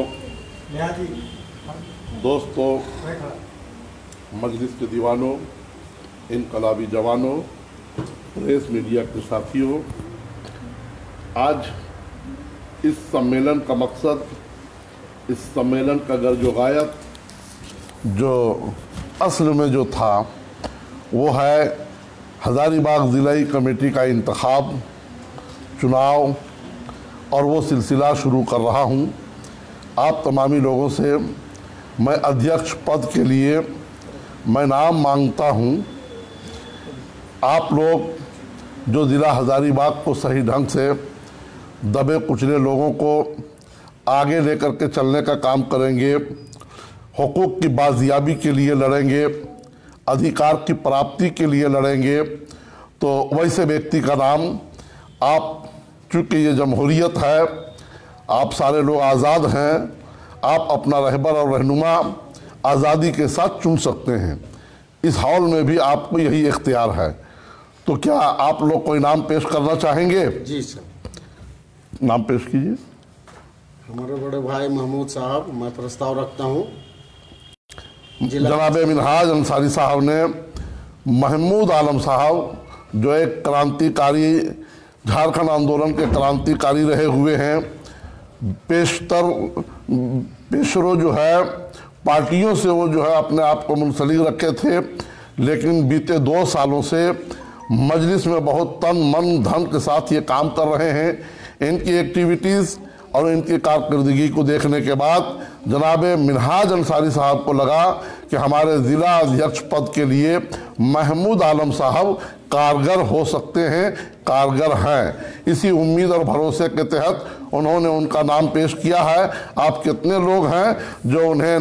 I: दोस्तों, मजलिस के दीवानों, इनकलाबी जवानों, प्रेस मीडिया के साथियों, आज इस सम्मेलन का मकसद, इस सम्मेलन का गर्जोगायत जो असल में जो था वो है हज़ारीबाग ज़िलाई कमेटी का इंतखाब, चुनाव, और वो सिलसिला शुरू कर रहा हूँ। आप तमामी लोगों से मैं अध्यक्ष पद के लिए मैं नाम मांगता हूँ। आप लोग जो ज़िला हज़ारीबाग को सही ढंग से दबे कुचले लोगों को आगे लेकर के चलने का काम करेंगे, हुकूक की बाजियाबी के लिए लड़ेंगे, अधिकार की प्राप्ति के लिए लड़ेंगे, तो वैसे व्यक्ति का नाम आप, चूँकि ये जमहूरियत है, आप सारे लोग आज़ाद हैं, आप अपना रहबर और रहनुमा आज़ादी के साथ चुन सकते हैं। इस हॉल में भी आपको यही इख्तियार है। तो क्या आप लोग कोई नाम पेश करना चाहेंगे?
K: जी सर,
I: नाम पेश कीजिए।
K: हमारे बड़े भाई महमूद साहब, मैं प्रस्ताव रखता हूँ।
I: जनाब मिनहाज अंसारी साहब ने महमूद आलम साहब, जो एक क्रांतिकारी, झारखंड आंदोलन के क्रांतिकारी रहे हुए हैं, पेशरो जो है पार्टियों से वो जो है अपने आप को मुंसलिक रखे थे, लेकिन बीते 2 सालों से मजलिस में बहुत तन मन धन के साथ ये काम कर रहे हैं। इनकी एक्टिविटीज़ और इनकी कारकर्दगी को देखने के बाद जनाब मिनहाज अंसारी साहब को लगा कि हमारे ज़िला अध्यक्ष पद के लिए महमूद आलम साहब कारगर हो सकते हैं, कारगर हैं। इसी उम्मीद और भरोसे के तहत उन्होंने उनका नाम पेश किया है। आप कितने लोग हैं जो उन्हें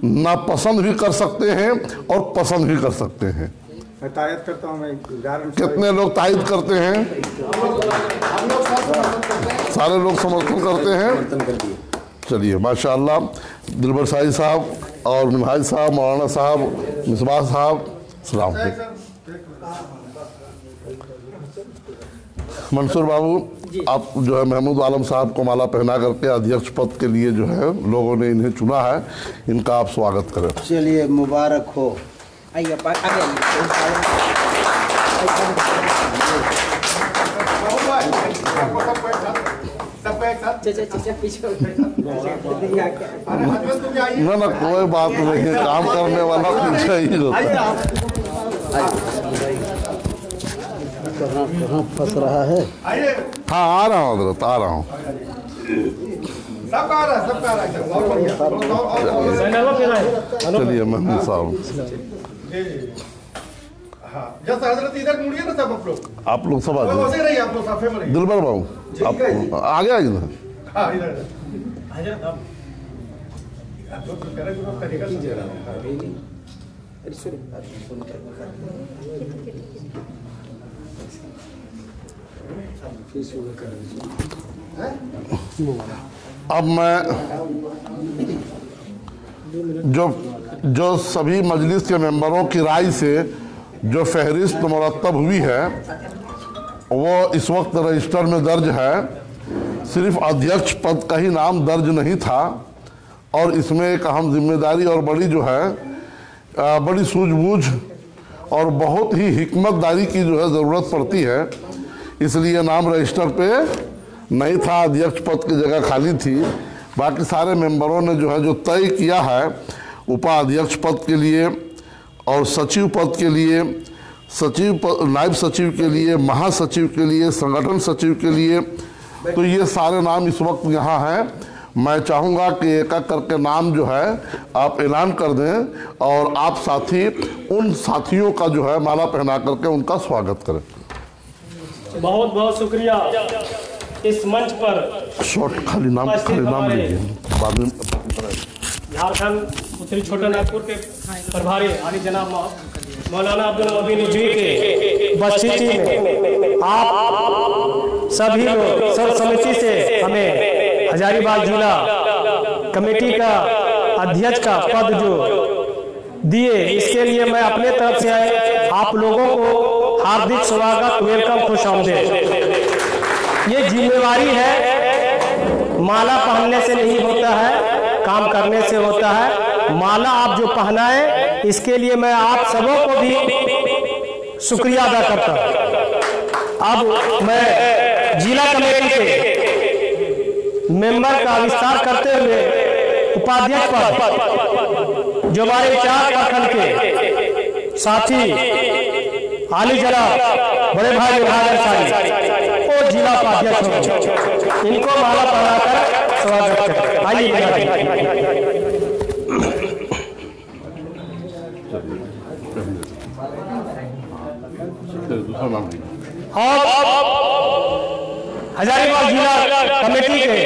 I: नापसंद भी कर सकते हैं और पसंद भी कर सकते हैं?
E: मैं तायद करता हूँ।
I: कितने लोग तायद करते हैं? सारे लोग समर्थन करते हैं। चलिए, माशाअल्लाह। दिलबर शाही साहब और मिनहाज साहब, मौलाना साहब, मिसबाह साहब, सलाम। मंसूर बाबू, आप जो है महमूद आलम साहब को माला पहना करके अध्यक्ष पद के लिए जो है लोगों ने इन्हें चुना है, इनका आप स्वागत करें।
J: चलिए, मुबारक हो। आइए
I: ना कोई बात नहीं है, काम करने वाला पीछे ही होता है।
G: कहाँ फंस रहा है?
I: हाँ, आ रहा हूँ हजरत, आ रहा हूँ। चलिए महमूद साहब।
D: हजरत इधर मुड़िए ना सब
I: आप लोग सब आ जाइए। दिलबर बाबू आप आगे आइए ना। अब मैं जो सभी मजलिस के मेंबरों की राय से जो फहरिस्त मुरतब हुई है वो इस वक्त रजिस्टर में दर्ज है। सिर्फ अध्यक्ष पद का ही नाम दर्ज नहीं था और इसमें एक अहम जिम्मेदारी और बड़ी जो है बड़ी सूझबूझ और बहुत ही हिकमतदारी की जो है ज़रूरत पड़ती है, इसलिए नाम रजिस्टर पे नहीं था, अध्यक्ष पद की जगह खाली थी। बाकी सारे मेंबरों ने जो है जो तय किया है उपाध्यक्ष पद के लिए और सचिव पद के लिए, नायब सचिव के लिए, महासचिव के लिए, संगठन सचिव के लिए, तो ये सारे नाम इस वक्त यहाँ हैं। मैं चाहूँगा कि एक एक करके नाम जो है आप ऐलान कर दें और आप साथी उन साथियों का जो है माला पहना करके उनका स्वागत करें।
A: बहुत बहुत शुक्रिया इस मंच पर
I: शॉर्ट खाली नाम लीजिए बाद में।
A: झारखंड उत्तरी छोटा नागपुर के प्रभारी आली जनाब मौलाना अब्दुल मुबीन जी के उपस्थिति में आप सभी लोग सर्वसम्मति से हमें हजारीबाग जिला कमेटी का अध्यक्ष का पद जो दिए, इसके लिए मैं अपने तरफ से आप लोगों को हार्दिक स्वागत, वेलकम, खुशामदीद। ये जिम्मेवारी है, माला पहनने से नहीं होता है, काम करने से होता है। माला आप जो पहनाए इसके लिए मैं आप सबों को भी शुक्रिया अदा करता हूं। अब मैं जिला कमेटी के मेंबर का विस्तार करते हुए उपाध्यक्ष पद जो हमारे 4 प्रखंड के साथी आली जनाब बड़े भाई विभाग अंसारी और जिला उपाध्यक्ष होंगे, इनको माला पहनाकर स्वागत करें। आइए और हजारीबाग जिला कमेटी के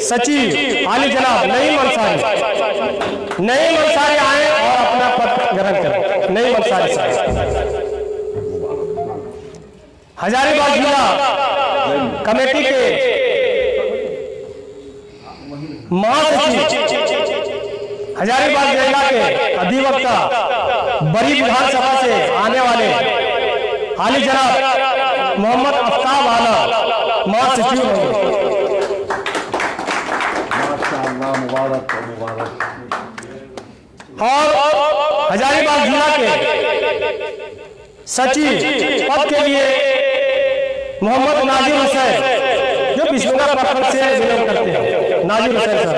A: सचिव आली जनाब नईम अंसारी आए और अपना पद ग्रहण करें। नईम अंसारी साहब हजारीबाग जिला कमेटी के महासचिव हजारीबाग जिला के अधिवक्ता बड़ी विधानसभा से आने वाले आली जनाब मोहम्मद आफ्ताब आला महासचिव होंगे।
I: मुबारक मुबारक।
A: और हजारीबाग जिला के सचिव पद के लिए मोहम्मद नाजिर हुसैन जो बिशनगर प्रखंड से बिलोंग करते हैं, नाजिर हुसैन साहब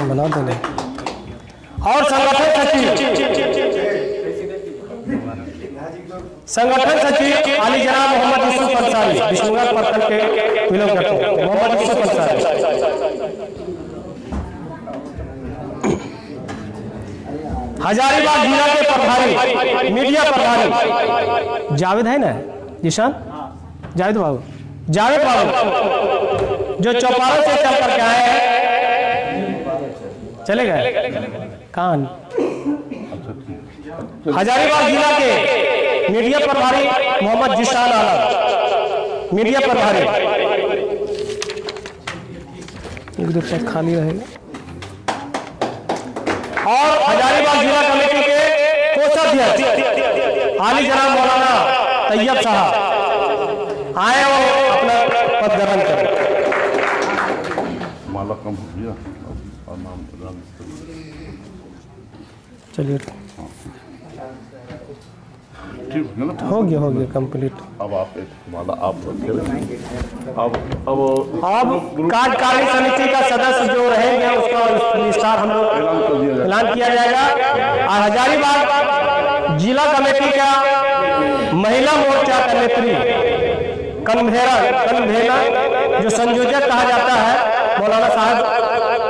A: बना देंगे। और संगठन सचिव आली जनाब मोहम्मद यूसुफ अंसारी बिशनगर प्रखंड के बिलोंग करते हैं, मोहम्मद यूसुफ अंसारी। हजारीबाग जिला के प्रभारी मीडिया प्रभारी जावेद है ना, जिशान जावेद बाबू जो चौपारण से चल करके आए हैं, चले गए कान। हजारीबाग जिला के मीडिया प्रभारी मोहम्मद जिशान आलम मीडिया प्रभारी, पद खाली रहेगा। और हजारीबाग जिला कमेटी के कोषाध्यक्ष आली जनाब मौलाना तैयब साहब आए और अपना पद ग्रहण करें।
I: माला कम हो गया और नाम
A: चलिए हो गया कंप्लीट।
I: अब आप एक माला आप अब
A: कार्यकारिणी समिति का सदस्य जो रहेंगे उसका विस्तार हम लोग ऐलान किया जाएगा। और हजारीबाग जिला कमेटी का महिला मोर्चा का नेत्री कन्वेनर जो संयोजक कहा जाता है मौलाना साहब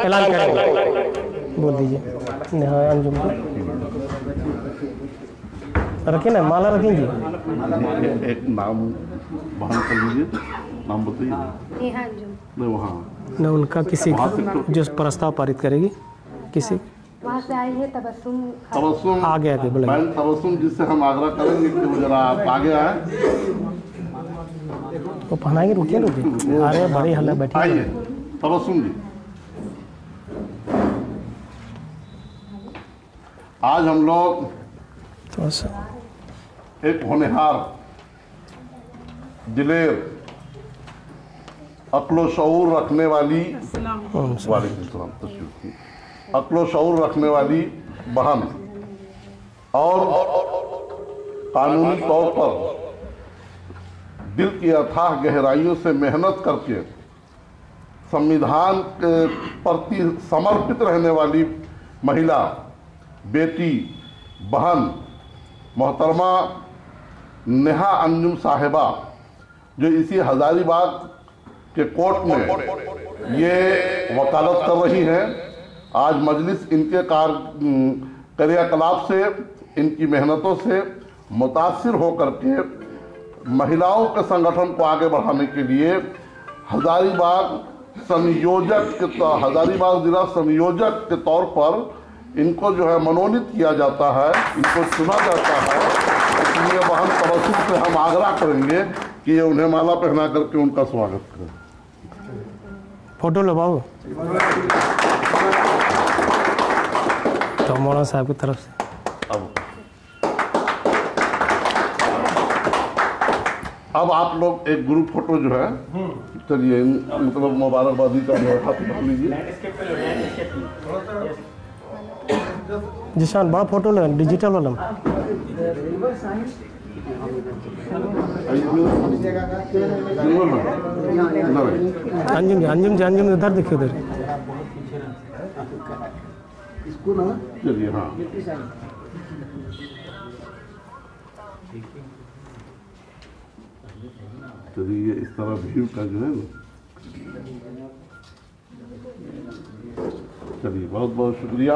A: ऐलान करेंगे। बोल दीजिए अंजुम रखिए ना, माला रखेंगे।
I: एक नाम बहन कर लीजिए, नाम बताइए। वहाँ
A: न उनका किसी का जो प्रस्ताव पारित करेगी किसी
F: वहाँ से आई है
I: तबस्सुम
A: आगे बोले
I: तबस्सुम जिससे हम आग्रह करेंगे कि वो जरा आप आगे आए
A: तो पहनाएंगे। रुकिए अरे बड़ी हल्ला बैठी
I: आइए तबस्सुम जी। आज हम लोग एक होनहार दिलेर अक्लो शऊर रखने वाली अक्लो शऊर रखने वाली बहन और कानूनी तौर पर दिल की अथाह गहराइयों से मेहनत करके संविधान के प्रति समर्पित रहने वाली महिला बेटी बहन मोहतरमा नेहा अंजुम साहिबा जो इसी हजारीबाग के कोर्ट में ये वकालत कर रही हैं। आज मजलिस इनके क्रियाकलाप से इनकी मेहनतों से मुतासिर होकर के महिलाओं के संगठन को आगे बढ़ाने के लिए हजारीबाग जिला संयोजक के तौर पर इनको जो है मनोनीत किया जाता है, इनको चुना जाता है। इसलिए बहन तबस्सुम से हम आग्रह करेंगे कि ये उन्हें माला पहना करके उनका स्वागत करें।
A: फोटो लो बाबू तो मौलाना साहब की तरफ से।
I: अब आप लोग एक ग्रुप फोटो जो है चलिए मतलब मुबारकबादी का हाथ रख लीजिए।
H: जिशान बड़ा फोटो ले डिजिटल वाला में। अंजुम जी उधर देखिए उधर।
I: चलिए हाँ चलिए इस तरह व्यू का जो है ना, चलिए बहुत बहुत शुक्रिया।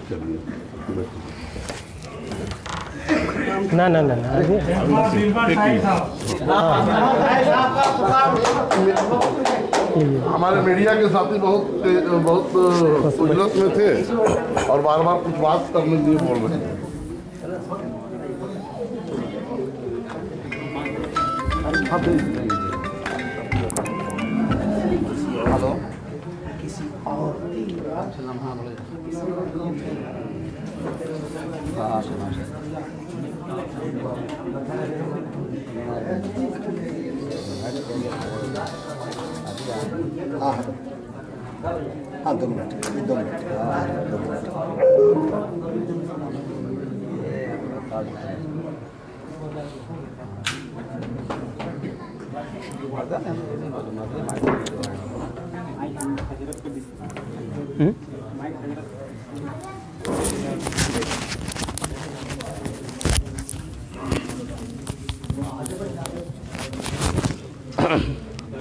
I: चलिए
H: ना
I: हमारे मीडिया के साथी बहुत उजलत में थे और बार बार कुछ बात करने के लिए बोल रहे हैं।
J: हेलो हाँ 2 मिनट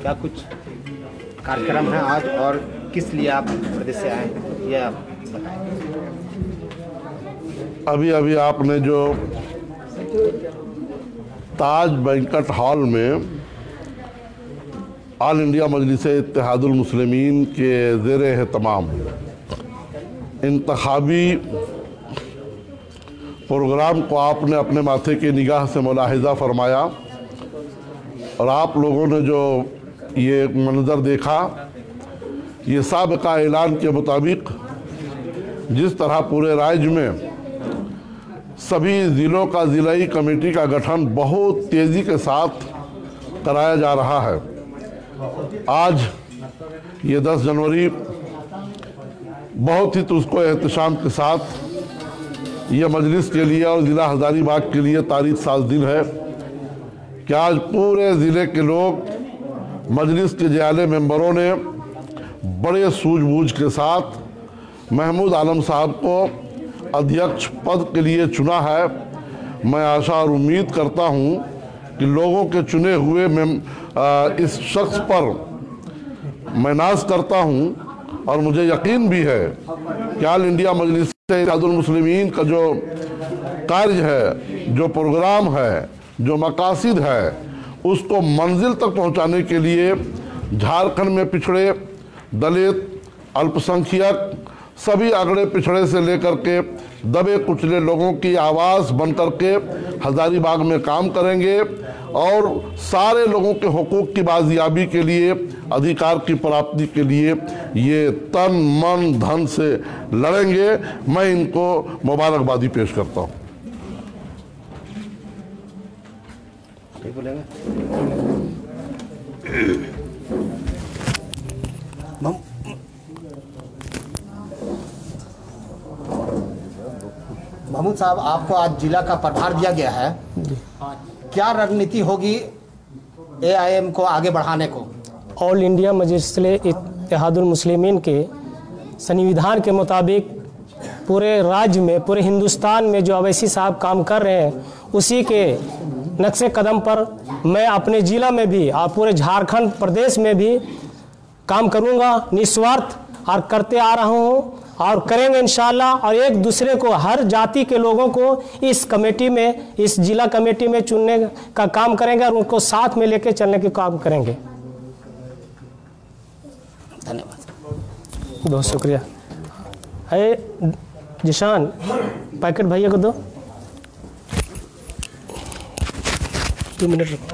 J: क्या कुछ कार्यक्रम है आज और किस लिए आप प्रदेश से आए हैं ये आप बताएं।
I: अभी आपने जो ताज बैंकट हॉल में ऑल इंडिया मजलिस इत्तेहादुल मुस्लिमीन के ज़ेर एहतमाम इंतखाबी प्रोग्राम को आपने अपने माथे की निगाह से मुलाहिज़ा फरमाया और आप लोगों ने जो ये मंजर देखा, ये साबिक़ा ऐलान के मुताबिक जिस तरह पूरे राज्य में सभी ज़िलों का ज़िलाई कमेटी का गठन बहुत तेज़ी के साथ कराया जा रहा है। आज ये 10 जनवरी बहुत ही तुझको एहतशाम के साथ ये मजलिस के लिए और ज़िला हज़ारीबाग के लिए तारीख साज दिन है कि आज पूरे ज़िले के लोग मजलिस के जयाले मेंबरों ने बड़े सूझबूझ के साथ महमूद आलम साहब को अध्यक्ष पद के लिए चुना है। मैं आशा और उम्मीद करता हूं कि लोगों के चुने हुए इस शख्स पर मैं नाज करता हूं और मुझे यकीन भी है कि ऑल इंडिया मजलिस इत्तेहादुल मुस्लिमीन का जो कार्य है, जो प्रोग्राम है, जो मकासिद है, उसको मंजिल तक पहुंचाने के लिए झारखंड में पिछड़े, दलित, अल्पसंख्यक, सभी अगड़े पिछड़े से लेकर के दबे कुचले लोगों की आवाज़ बन करके हज़ारीबाग में काम करेंगे और सारे लोगों के हुकूक की बाजियाबी के लिए, अधिकार की प्राप्ति के लिए ये तन मन धन से लड़ेंगे। मैं इनको मुबारकबादी पेश करता हूँ।
J: महमूद साहब, आपको आज जिला का प्रभार दिया गया है, क्या रणनीति होगी AIM को आगे बढ़ाने को?
H: ऑल इंडिया मजलिस इत्तेहादुल मुस्लिमीन के संविधान के मुताबिक पूरे राज्य में, पूरे हिंदुस्तान में जो अवैसी साहब काम कर रहे हैं, उसी के नक्शे कदम पर मैं अपने ज़िला में भी और पूरे झारखंड प्रदेश में भी काम करूंगा निस्वार्थ, और करते आ रहा हूं और करेंगे इंशाअल्लाह। और एक दूसरे को, हर जाति के लोगों को इस कमेटी में, इस जिला कमेटी में चुनने का काम करेंगे और उनको साथ में लेके चलने के काम करेंगे।
J: धन्यवाद।
H: बहुत शुक्रिया। है जिशान, पैकेट भैया को दो। 2 मिनट रुको।